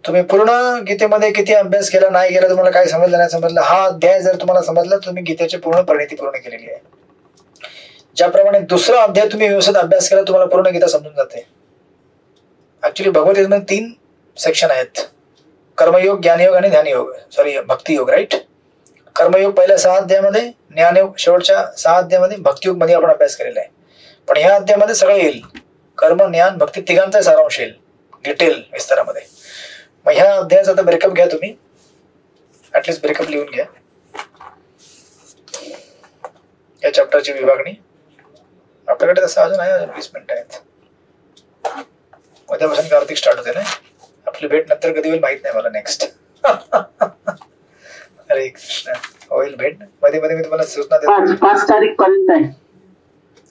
तुम्ही पूर्ण गीतेमध्ये किती अभ्यास केला नाही केला, तुम्हाला काय समजलं नाही समजलं, हा अध्याय जर तुम्हाला समजला तर तुम्ही गीतेची पूर्ण परिणिती पूर्ण केलेली आहे. ज्याप्रमाणे दुसरा अध्याय तुम्ही व्यवस्थित अभ्यास केला, तुम्हाला पूर्ण गीता समजून जाते. ऍक्च्युली भगवद्गीतेमध्ये 3 सेक्शन आहेत: कर्मयोग, ज्ञानयोग आणि ध्यानयोग, सॉरी भक्तियोग, राईट. कर्मयोग पहिल्या 6 अध्यायामध्ये, ज्ञानयोग शेवटच्या 6 अध्यायामध्ये, भक्तियोग मध्ये आपण अभ्यास केलेला आहे. पण ह्या अध्यायामध्ये सगळं येईल, कर्म, ज्ञान, भक्ती तिघांचा सारांश येईल डिटेल विस्तारामध्ये. मग ह्या अध्यायाचा आता ब्रेकअप घ्या तुम्ही, ऍटलिस्ट ब्रेकअप लिहून घ्या या चॅप्टरची विभागणी. आपल्याकडे तसं अजून आहे, अजून 20 मिनिटं आहेत. उद्यापासून कार्तिक स्टार्ट होते ना. आपली भेट नंतर कधी होईल माहित नाही मला, नेक्स्ट. हरे कृष्ण. होईल भेट, मध्ये मध्ये मी तुम्हाला सूचना देतो. 5 तारीखपर्यंत आहे.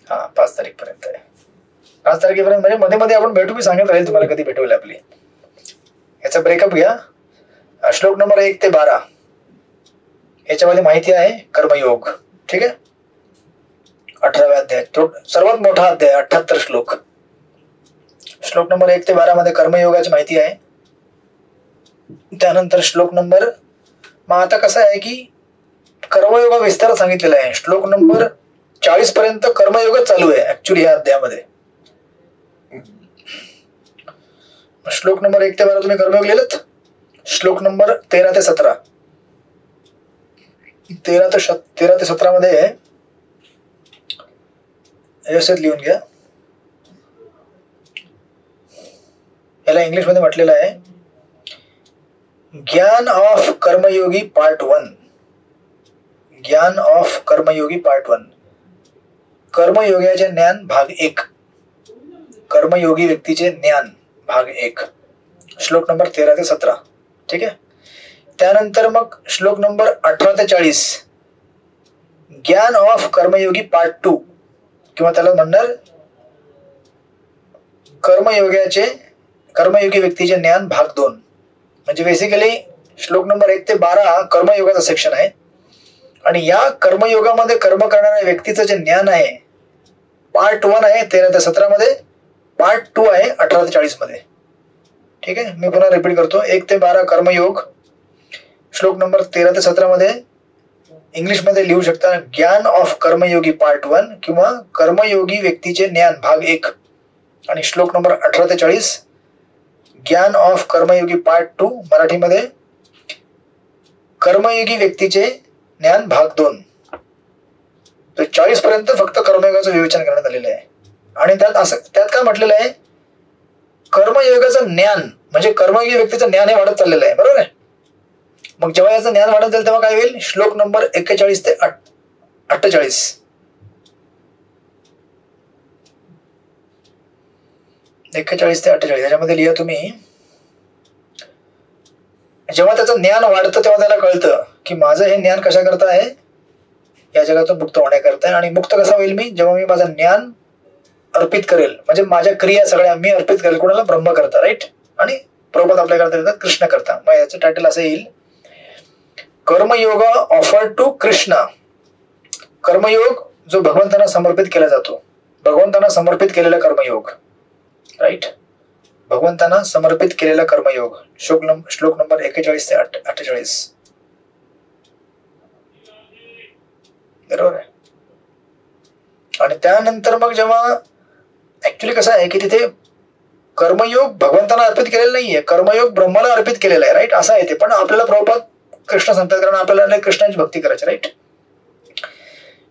हा, 5 तारीखपर्यंत आहे. 5 तारखेपर्यंत म्हणजे मध्ये मध्ये आपण भेटू, मी सांगत राहील तुम्हाला कधी भेट होईल आपली. याचा ब्रेकअप घ्या. श्लोक नंबर 1 ते 12 याच्यामध्ये माहिती आहे कर्मयोग, ठीक आहे. 18व्या अध्याय, तो सर्वात मोठा अध्याय, 78 श्लोक. श्लोक नंबर 1 ते 12 मध्ये कर्मयोगाची माहिती आहे. त्यानंतर श्लोक नंबर, मग आता कसं आहे की कर्मयोग विस्तार सांगितलेला आहे. श्लोक नंबर 40 पर्यंत कर्मयोगच चालू आहे ऍक्च्युली या अध्यायामध्ये. श्लोक नंबर 1 ते 12 तुम्ही कर्मयोग लिहिलेत. श्लोक नंबर 13 ते 17, 13 ते 17 मध्ये व्यवस्थित लिहून घ्या. याला इंग्लिश मध्ये म्हटलेलं आहे ज्ञान ऑफ कर्मयोगी पार्ट 1. ज्ञान ऑफ कर्मयोगी पार्ट 1, कर्मयोगाचे ज्ञान भाग 1, कर्मयोगी व्यक्तीचे ज्ञान भाग 1, श्लोक नंबर 13 ते 17, ठीक आहे. त्यानंतर मग श्लोक नंबर 18 ते 40 ज्ञान ऑफ कर्मयोगी पार्ट 2, किंवा त्याला म्हणणार कर्मयोगी व्यक्तीचे ज्ञान भाग 2. म्हणजे बेसिकली श्लोक नंबर 1 ते 12 कर्मयोगाचा सेक्शन आहे. आणि या कर्मयोगामध्ये कर्म करणाऱ्या व्यक्तीचं जे ज्ञान आहे पार्ट 1 आहे 13 ते 17 मध्ये, पार्ट 2 आहे 18 ते 40 मध्ये, ठीक आहे. मी पुन्हा रिपीट करतो. 1 ते 12 कर्मयोग, श्लोक नंबर 13 ते 17 मध्ये इंग्लिश मध्ये लिहू शकता ज्ञान ऑफ कर्मयोगी पार्ट 1 किंवा कर्मयोगी व्यक्तीचे ज्ञान भाग 1. आणि श्लोक नंबर 18 ते 40 ज्ञान ऑफ कर्मयोगी पार्ट 2, मराठीमध्ये कर्मयोगी व्यक्तीचे ज्ञान भाग 2. तर 40 पर्यंत फक्त कर्मयोगाचं विवेचन करण्यात आलेलं आहे. आणि त्यात काय म्हटलेलं आहे, कर्मयोगाचं ज्ञान म्हणजे कर्मयोगी व्यक्तीचं ज्ञान हे वाढत चाललेलं आहे, बरोबर आहे. मग जेव्हा याचं ज्ञान वाढत जाईल तेव्हा काय होईल, श्लोक नंबर 41 ते 48 41 ते 48 याच्यामध्ये लिहा तुम्ही. जेव्हा त्याचं ज्ञान वाढतं तेव्हा त्याला कळतं की माझं हे ज्ञान कशा करता आहे, या जगातून मुक्त होण्याकरता आहे. आणि मुक्त कसा होईल मी, जेव्हा मी माझं ज्ञान अर्पित करेल, म्हणजे माझ्या क्रिया सगळ्या मी अर्पित करेल कोणाला, ब्रह्म करता, राईट. आणि प्रभुपाद आपल्या करता येतात कृष्ण करता. मग याचं टायटल असं येईल, कर्मयोग ऑफर टू कृष्ण. कर्मयोग जो भगवंतांना समर्पित केला जातो, भगवंतांना समर्पित केलेला कर्मयोग, राईट. भगवंतांना समर्पित केलेला कर्मयोग. श्लोक नंबर 41 ते 48. बरोबर आहे. आणि त्यानंतर मग जेव्हा ऍक्च्युली कसं आहे की तिथे कर्मयोग भगवंतांना अर्पित केलेला नाहीये, कर्मयोग ब्रह्माला अर्पित केलेला आहे, राईट. असं आहे ते. पण आपल्याला प्रभुपाद कृष्ण सांगतात कारण आपल्याला कृष्णाची भक्ती करायची, राईट.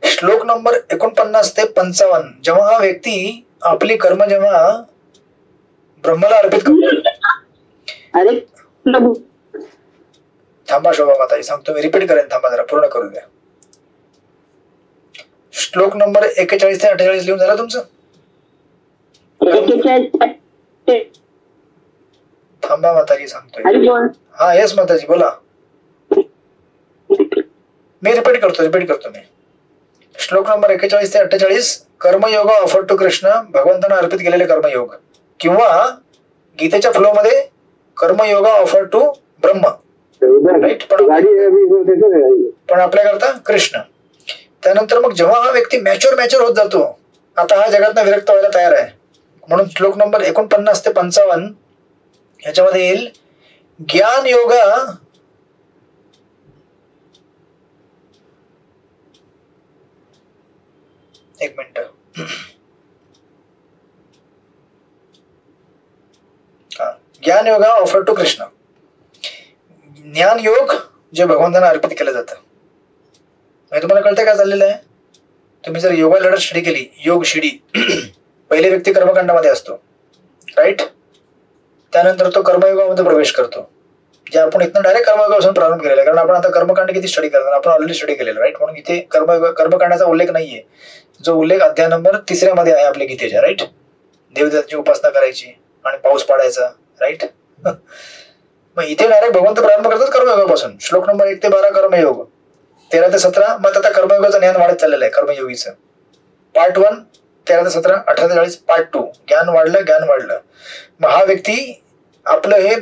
श्लोक नंबर 49 ते 55. जेव्हा हा व्यक्ती आपली कर्म जेव्हा ब्रह्माला अर्पित करतो. अरे थांबा शोभा माताजी, सांगतो मी, रिपीट करेन, थांबा जरा पूर्ण करू द्या. श्लोक नंबर 41 ते 48 लिहून झाला तुमचं? थांबा माताजी सांगतोय. हा येस माताजी बोला. मी रिपीट करतो मी. श्लोक नंबर 41 ते 48. कर्मयोग ऑफर टू कृष्ण, भगवंतांना अर्पित केलेले कर्मयोग, किंवा गीतेच्या फ्लो मध्ये कर्मयोग ऑफर टू ब्रह्म, राईट. पण आपल्याकरता कृष्ण. त्यानंतर मग जेव्हा हा व्यक्ती मॅच्युअर होत जातो, आता हा जगातनं विरक्त व्हायला तयार आहे, म्हणून श्लोक नंबर 49 ते 55 याच्यामध्ये येईल, ज्ञान योगा एक मिनिट. ज्ञान योगा ऑफर टू कृष्ण. ज्ञान योग जे भगवंतांना अर्पित केलं जातं. तुम्हाला कळतंय काय चाललेलं आहे? तुम्ही जर योगा लढत स्टडी केली, योग शिडी, पहिले व्यक्ती कर्मकांडामध्ये असतो, राईट. त्यानंतर तो कर्मयोगामध्ये प्रवेश करतो, जे आपण इथनं डायरेक्ट कर्मयोगापासून प्रारंभ केलेला आहे. कारण आपण आता कर्मकांड किती स्टडी करणार, आपण ऑलरेडी स्टडी केलेलं, राईट. म्हणून इथे कर्मकांडाचा उल्लेख नाहीये, जो उल्लेख अध्याय नंबर 3 मध्ये आहे आपल्या गीतेच्या, राईट. देवदेवतांची उपासना करायची आणि पाऊस पाडायचा, राईट. मग इथे डायरेक्ट भगवंत प्रारंभ करतात कर्मयोगापासून. श्लोक नंबर 1 ते 12 कर्मयोग, 13 ते 17. मग आता कर्मयोगाचं ज्ञान वाढत चाललेलं आहे. कर्मयोगीचं पार्ट 1 13 ते 17, 18 ते 40. पार्ट 2 ज्ञान वाढलं. मग हा व्यक्ती आपलं हे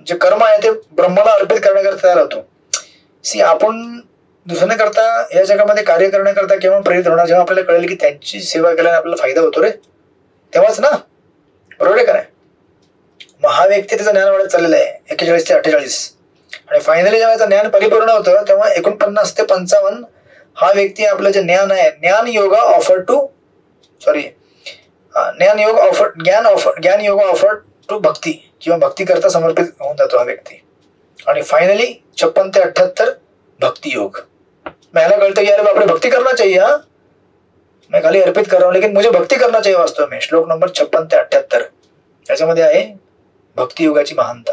जे कर्म आहे ते ब्रह्माला अर्पित करण्याकरता तयार होतो. आपण दुसऱ्या करता या जगामध्ये कार्य करण्याकरता केव्हा प्रेरित होणार, जेव्हा आपल्याला कळेल की त्यांची सेवा केल्याने आपल्याला फायदा होतो रे, तेव्हाच ना, बरोबर आहे का नाही. मग हा व्यक्ती त्याचं ज्ञान वाढत चाललेलं आहे 41 ते 48. आणि फायनली जेव्हा त्याचं ज्ञान परिपूर्ण होतं तेव्हा 49 ते 55 हा व्यक्ती आपलं जे ज्ञान आहे, ज्ञान योग ऑफर टू भक्ती किंवा भक्ती करता समर्पित होऊन जातो हा व्यक्ती. आणि फायनली 56 ते 78 भक्ती योग. मैं कळतं की अरे बापरे भक्ती करना चाहिए, हाँ मैं खाली अर्पित कर रहा हूं लेकिन मुझे भक्ती करना चाहिए वास्तव में. श्लोक नंबर 56 ते 78 याच्यामध्ये आहे भक्ती योगाची महानता.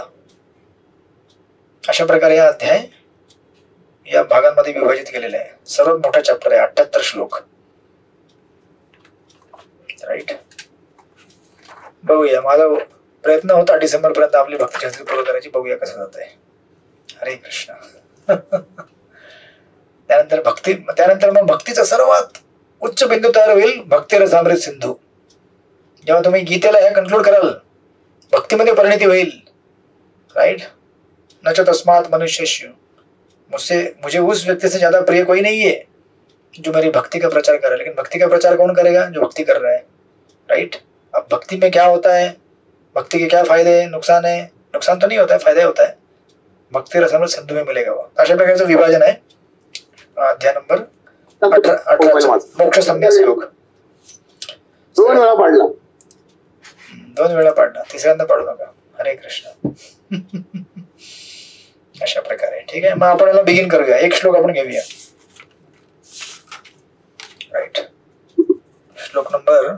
अशा प्रकारे हा अध्याय या भागांमध्ये विभाजित केलेला आहे. सर्वात मोठा चॅप्टर आहे, 78 श्लोक, राईट. बघूया, माझा प्रयत्न होता डिसेंबर पर्यंत आपली भक्ती शास्त्री पूर्ण करायची. बघूया कसं जात आहे. हरे कृष्ण. त्यानंतर मग भक्तीचा सर्वात उच्च बिंदू तयार होईल, भक्ती रसामृत सिंधू. जेव्हा तुम्ही गीतेला हे कन्क्लूड कराल, भक्तीमध्ये परिणती होईल, राइट. नच तस्मात् मनुष्येषु, मुझे उस व्यक्ति से ज्यादा प्रिय कोई नहीं है जो मेरी भक्ति का प्रचार करे. लेकिन भक्ति का प्रचार कौन करेगा? जो भक्ति कर रहा है, राइट. अब भक्ति में क्या होता है, भक्ति के क्या फायदे है, नुकसान है? नुकसान तो नहीं होता है, फायदा होता है. भक्ती रसामृत सिंधू में मिलेगा वो. अशा प्रकारचं विभाजन आहे अध्याय नंबर 18 मोक्ष संन्यास योग. 2 वेळा पाडला, 2 वेळा पाडला, तिसऱ्यांदा पाडू नका. हरे कृष्ण. अशा प्रकारे ठीक आहे. मग आपण याला बिगिन करूया. एक श्लोक आपण घेऊया, राईट. श्लोक नंबर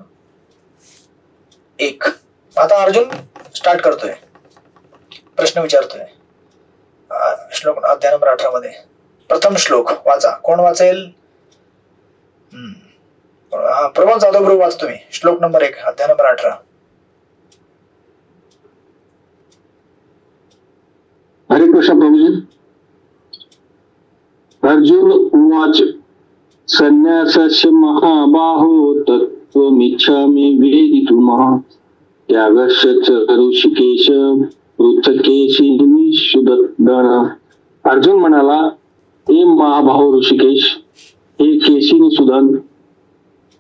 1. आता अर्जुन स्टार्ट करतोय, प्रश्न विचारतोय. श्लोक अध्याय नंबर 18 मध्ये प्रथम श्लोक वाचा. कोण वाचेल? प्रमोद जाधव प्रभू वाचतो मी. श्लोक नंबर 1 अध्याय नंबर 18. हरे कृष्ण प्रभुजी. अर्जुन उवाच संन्यासस्य महाबाहो तत्त्वमिच्छामि वेदितुमः त्यागस्य च ऋषिकेश पृथकेशी निषुदन. अर्जुन म्हणाला, हे महाभाऊ ऋषिकेश, हे केशिनी सुदन,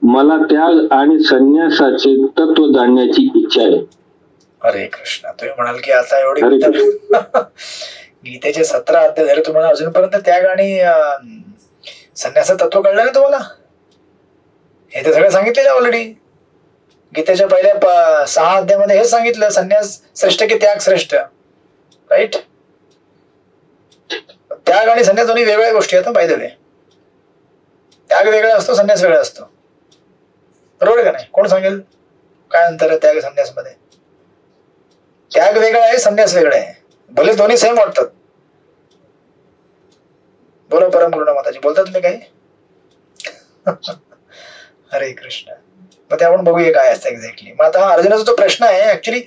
मला त्याग आणि संन्यासाचे तत्व जाणण्याची इच्छा आहे. हरे कृष्ण. तुम्ही म्हणाल की आता एवढे गीतेचे 17 अध्याय झाले, तुम्हाला अजूनपर्यंत त्याग आणि संन्यासाचं तत्व कळलं नाही तुम्हाला? हे तर सगळं सांगितलेलं ऑलरेडी. गीतेच्या पहिल्या 6 अध्यायामध्ये हे सांगितलं, संन्यास श्रेष्ठ की त्याग श्रेष्ठ. राईट. त्याग आणि संन्यास दोन्ही वेगळ्या गोष्टी आहेत बाय द वे. त्याग वेगळा असतो, संन्यास वेगळा असतो. बरोबर का नाही? कोण सांगेल काय अंतर आहे त्याग संन्यास मध्ये? त्याग वेगळा आहे, संन्यास वेगळा आहे. भले दोन्ही सेम वाटतात. बोला परमपूर्ण माताजी, बोलतात तुम्ही काही? हरे कृष्ण. मग ते आपण बघूया काय असतं एक्झॅक्टली. मग आता हा अर्जुनाचा जो प्रश्न आहे, ऍक्च्युली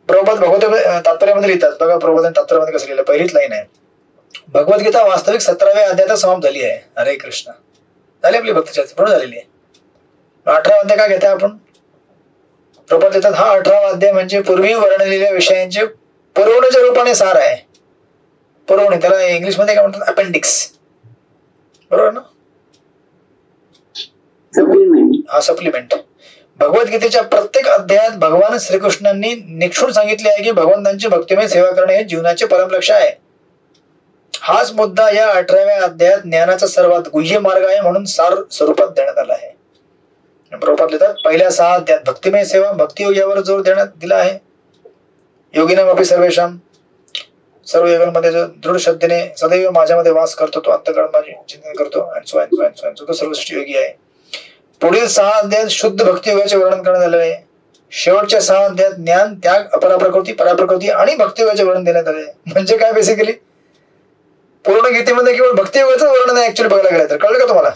प्रभुपाद भगवत तात्पर्यामध्ये लिहितात बघा. प्रभुपादांनी तात्पर्यामध्ये कसं लिहिलं, पहिलीच लाईन आहे, भगवद्गीता वास्तविक 17व्या अध्यायात समाप्त झाली आहे. हरे कृष्ण. झाली आपली भक्तीचर्चा पूर्ण झालेली आहे. 18वा अध्याय काय घेताय आपण? प्रभुपाद लिहितात, हा 18वा अध्याय म्हणजे पूर्वी वर्णलेल्या विषयांचे पुरवणीच्या रूपाने सार आहे. पुरवणी, त्याला इंग्लिश मध्ये काय म्हणतात? अपेंडिक्स. बरोबर ना? हा, सप्लिमेंट. भगवद्गीतेच्या प्रत्येक अध्यायात भगवान श्रीकृष्णांनी निक्षून सांगितले आहे की भगवंतांची भक्तिमय सेवा करणे हे जीवनाचे परम लक्ष्य आहे. हाच मुद्दा या 18व्या अध्यायात ज्ञानाचा सर्वात गुह्य मार्ग आहे म्हणून सार स्वरूपात देण्यात आला आहे. प्रभुपाद लिहितात, पहिल्या 6 अध्यायात भक्तिमय सेवा, भक्तियोग यावर जोर देण्यात दिला आहे. योगिनामपि सर्वेषां, सर्व योगांमध्ये जो दृढ श्रद्धेने सदैव माझ्यामध्ये वास करतो, तो अंतःकरण माझे चिंतन करतो, तो सर्वश्रेष्ठ योगी आहे. पुढील 6 अध्यायात शुद्ध भक्तियोगाचे वर्णन करण्यात आले आहे. शेवटच्या 6 अध्यायात ज्ञान, त्याग, अपराप्रकृती, पराप्रकृती आणि भक्तियोगाचे वर्णन देण्यात आले आहे. म्हणजे काय बेसिकली पूर्ण गीतेमध्ये केवळ भक्तियोगाचं वर्णन आहे ऍक्च्युअली बघायला गेलं तर. कळलं का तुम्हाला?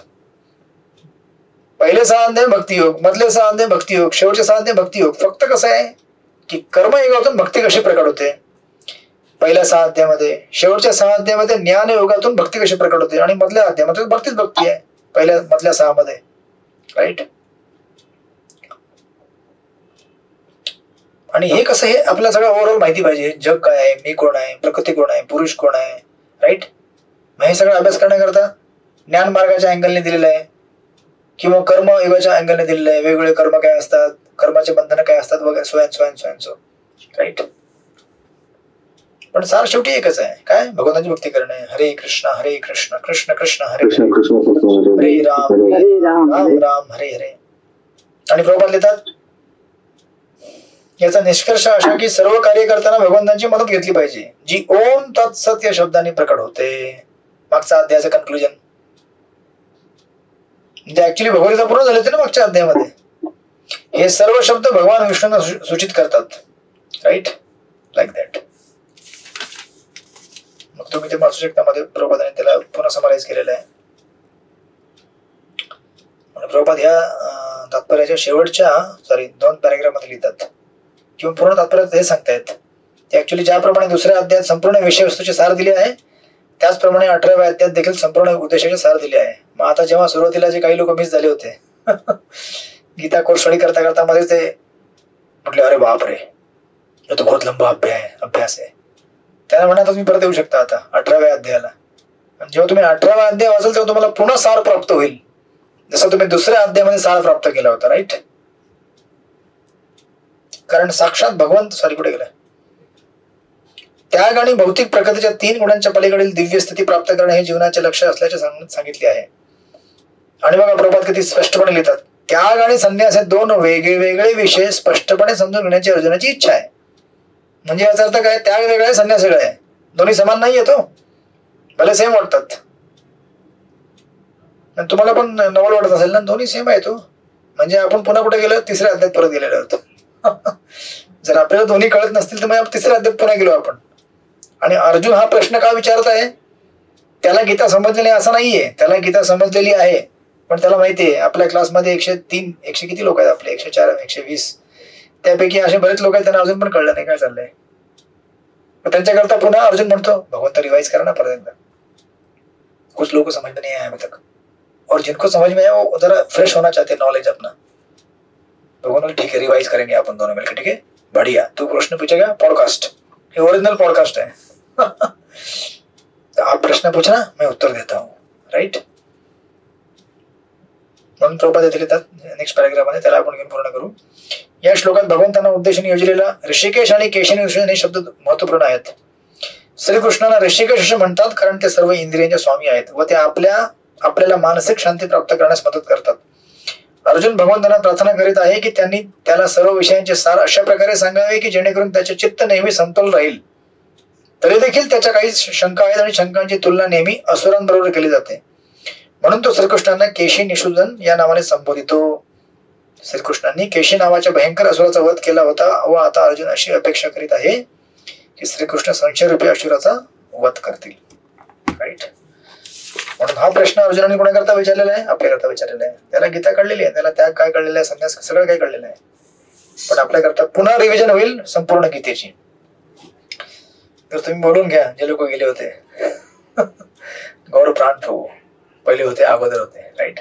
पहिले 6 अध्याय भक्तियोग, मधले 6 अध्याय भक्तियोग, शेवटचे 6 अध्याय भक्तियोग. फक्त कसं आहे की कर्मयोगातून भक्ती कशी प्रकट होते पहिल्या 6 अध्यायामध्ये, शेवटच्या 6 अध्यायामध्ये ज्ञान योगातून भक्ती कशी प्रकट होते, आणि मधल्या अध्यायामध्ये भक्तीच भक्ती आहे मधल्या 6 मध्ये. राईट. आणि हे कसं, हे आपल्याला सगळं ओव्हरऑल माहिती पाहिजे. जग काय आहे, मी कोण आहे, प्रकृती कोण आहे, पुरुष कोण आहे. राईट. मग हे सगळं अभ्यास करण्याकरता ज्ञान मार्गाच्या अँगलने दिलेलं आहे किंवा कर्म योगाच्या अँगलने दिलेलं आहे. वेगवेगळे कर्म काय असतात, कर्माचे बंधनं काय असतात वगैरे, सो. राईट. पण सार शेवटी एकच आहे, काय? भगवंताची भक्ती करणे. हरे कृष्ण कृष्ण कृष्ण हरे हरे राम राम राम हरे हरे. आणि प्रभुपाद लिहितात, याचा निष्कर्ष असा की सर्व कार्य करताना भगवंतांची मदत घेतली पाहिजे, जी ओम तत्सत या शब्दाने प्रकट होते. मागचा अध्यायाचं कन्क्लुजन म्हणजे ऍक्च्युली भगवद्गीता पूर्ण झाले होते ना मागच्या अध्यायामध्ये. हे सर्व शब्द भगवान विष्णूंना सूचित करतात. राईट. Like that. मग तुम्ही ते वाचू शकता. मध्ये प्रभुपादाने त्याला पुन्हा समराईज केलेलं आहे. प्रभुपाद ह्या तात्पर्याच्या शेवटच्या 2 पॅराग्राफ मध्ये लिहितात किंवा पूर्ण तात्पर्यात हे सांगतायत ते ऍक्च्युली ज्याप्रमाणे दुसऱ्या अध्यायात संपूर्ण विषय वस्तूचे सार दिले आहे, त्याचप्रमाणे 18व्या अध्यायात देखील संपूर्ण उद्देशाचे सार दिले आहे. मग आता जेव्हा सुरुवातीला जे काही लोक मिस झाले होते गीता कोर्स स्टडी करता करता मध्ये ते म्हटले, अरे बाप रे, तो बहुत लंबा अभ्यास आहे. त्यांना म्हणा तुम्ही परत येऊ शकता आता 18व्या अध्यायाला. जेव्हा तुम्ही 18वा अध्याय वाचाल तेव्हा तुम्हाला पुन्हा सार प्राप्त होईल, जसं तुम्ही दुसऱ्या अध्यायामध्ये सार प्राप्त केला होता. राईट. कारण साक्षात भगवंत कुठे गेला, त्याग आणि भौतिक प्रकृतीच्या 3 गुणांच्या पलीकडील दिव्य स्थिती प्राप्त करणे हे जीवनाचे लक्ष्य असल्याचे सांगितले आहे. आणि बघा प्रभुपाद किती स्पष्टपणे लिहितात, त्याग आणि संन्यास हे 2 वेगवेगळे विषय स्पष्टपणे समजून घेण्याची अर्जुनाची इच्छा आहे. म्हणजे याचा अर्थ काय, त्याग वेगळा आहे, संन्यास वेगळा आहे, दोन्ही समान नाही येतो, भले सेम वाटतात. तुम्हाला पण नवल वाटत असेल ना, दोन्ही सेम आहे तो. म्हणजे आपण पुन्हा कुठे गेलो, 3ऱ्या अध्यायात परत गेलेलो होतो. जर आपल्याला दोन्ही कळत नसतील तर मग 3ऱ्या अध्यायात पुन्हा गेलो आपण. आणि अर्जुन हा प्रश्न का विचारत आहे, त्याला गीता समजलेली असं नाहीये, त्याला गीता समजलेली आहे, पण त्याला माहितीये आपल्या क्लासमध्ये 100 किती लोक आहेत आपले, 104 120, त्यापैकी असे बरेच लोक आहेत त्यांना अजून पण कळलं नाही काय चाललंय. त्यांच्याकरता पुन्हा अर्जुन म्हणतो भगवंत रिवाइज करा ना परत एकदा, कुछ लोगों को समझ में नहीं आया अभी तक, और जिनको समझ में आया वो जरा फ्रेश होना चाहते हैं नॉलेज अपना। भगवान बोले ठीक है रिवाइज करेंगे अपन दोनों मिलकर, ठीक है बढ़िया, तू प्रश्न पूछेगा, पॉडकास्ट ये ओरिजिनल पॉडकास्ट है तो आप प्रश्न पूछना मैं उत्तर देता हूँ, राईट। म्हणून प्रभुपाद येथे लिहितात नेक्स्ट पॅराग्राफ मध्ये, त्याला आपण घेऊन पूर्ण करू। या श्लोकात भगवंतांना उद्देशून योजलेला ऋषिकेश आणि केशिनी हे शब्द महत्वपूर्ण आहेत। श्रीकृष्णाला ऋषिकेश असे म्हणतात कारण ते सर्व इंद्रियांचे स्वामी आहेत व ते आपल्याला मानसिक शांती प्राप्त करण्यास मदत करतात। अर्जुन भगवंतांना प्रार्थना करीत आहे की त्यांनी त्याला सर्व विषयांचे सार अशा प्रकारे सांगावे की जेणेकरून त्याचे चित्त नेहमी समतोल राहील। तरी देखील त्याच्या काही शंका आहेत आणि शंकांची तुलना नेहमी असुरांबरोबर केली जाते, म्हणून तो श्रीकृष्णांना केशी निषूदन या नावाने संबोधितो। श्रीकृष्णांनी केशी नावाच्या भयंकर असुराचा वध केला होता व आता अर्जुन अशी अपेक्षा करीत आहे की श्रीकृष्ण संशयरूपी असुराचा वध करतील, राईट। म्हणून हा प्रश्न अर्जुनाने कोणाकरता विचारलेला आहे? आपल्याकरता विचारलेला आहे। त्याला गीता कळलेली आहे, त्याला त्याग काय कळलेला आहे, संन्यास सगळं काय कळलेलं आहे, पण आपल्याकरता पुन्हा रिव्हिजन होईल संपूर्ण गीतेची। तर तुम्ही बोलून घ्या जे लोक गेले होते गौर प्राण प्रभू पहिले होते, अगोदर होते, राईट।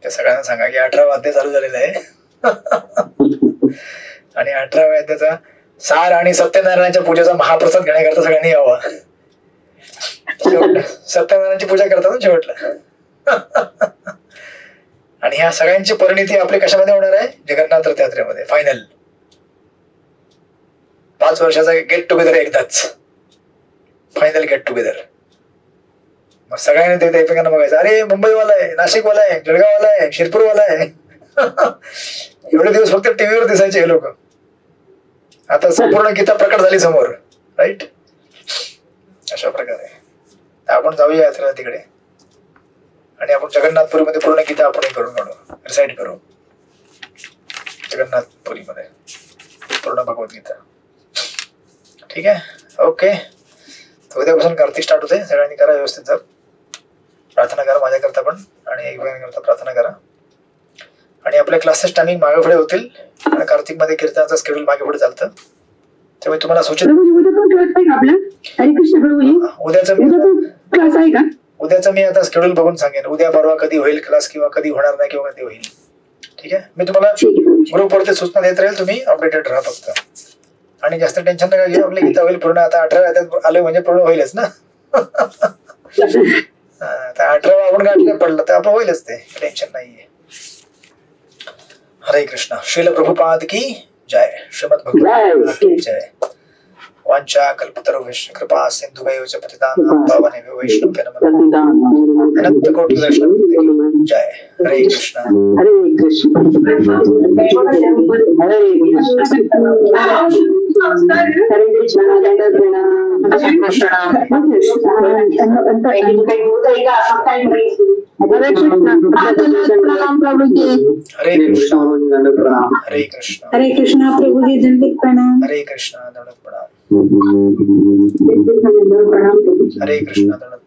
त्या सगळ्यांना सांगा की 18वा अध्याय चालू झालेला आहे आणि 18व्या अध्यायाचा सार आणि सत्यनारायणाच्या पूजेचा महाप्रसाद घेण्याकरता सगळ्यांनी यावं। सत्यनारायणाची पूजा करतात ना शेवटला आणि ह्या सगळ्यांची परिणिती आपली कशामध्ये होणार आहे? जगन्नाथ रथयात्रेमध्ये फायनल 5 वर्षाचा गेट टुगेदर, एकदाच फायनल गेट टुगेदर। मग सगळ्यांनी ते एकमेकांना बघायचं, अरे मुंबईवाला आहे, नाशिकवाला आहे, जळगाववाला आहे, शिरपूरवाला आहे एवढे दिवस फक्त टीव्हीवर दिसायचे हे लोक, आता संपूर्ण गीता प्रकट झाली समोर, राईट। अशा प्रकारे आपण जाऊया यात्रेला तिकडे आणि आपण जगन्नाथपुरीमध्ये पूर्ण गीता आपण करून काढू, रिसाइड करू जगन्नाथपुरीमध्ये पूर्ण भगवद्गीता, ठीक आहे। ओके, उद्यापासून कार्तिक स्टार्ट होते, सगळ्यांनी करा व्यवस्थित, जर प्रार्थना करा माझ्याकरता पण आणि एकमेकांकरता प्रार्थना करा आणि आपल्या क्लासेस टायमिंग मागे पुढे होतील आणि कार्तिक मध्ये कीर्तनाचा शेड्यूल मागे पुढे चालतं, त्यामुळे तुम्हाला सूचित उद्याचं मी आता शेड्यूल बघून सांगेन, उद्या परवा कधी होईल क्लास किंवा कधी होणार नाही किंवा कधी होईल, ठीक आहे। मी तुम्हाला ग्रुपवरती सूचना देत राहील, तुम्ही अपडेटेड राहा फक्त आणि जास्त टेन्शन नका घेऊ, आपली गीता होईल पूर्ण। आता 18 आले म्हणजे पूर्ण होईलच ना 18 आपण गाठले पडलं तर आपण होईलच, ते टेन्शन नाहीये। हरे कृष्ण। श्रील प्रभुपाद की जय, श्रीमद भगवत की जय। वांछा कल्पतरुभ्यश्च कृपा सिन्धुभ्यो च पतितानां पावनेभ्यो वैष्णवेभ्यो नमः। अनंत कोटि वैष्णव जय। हरे कृष्ण हरे कृष्ण हरे कृष्ण हरे कृष्ण हरे कृष्ण हरे कृष्ण हरे कृष्ण प्रभु जी दंडित प्रणाम। हरे कृष्ण दंडवत प्रणाम। हरे कृष्ण दंडवत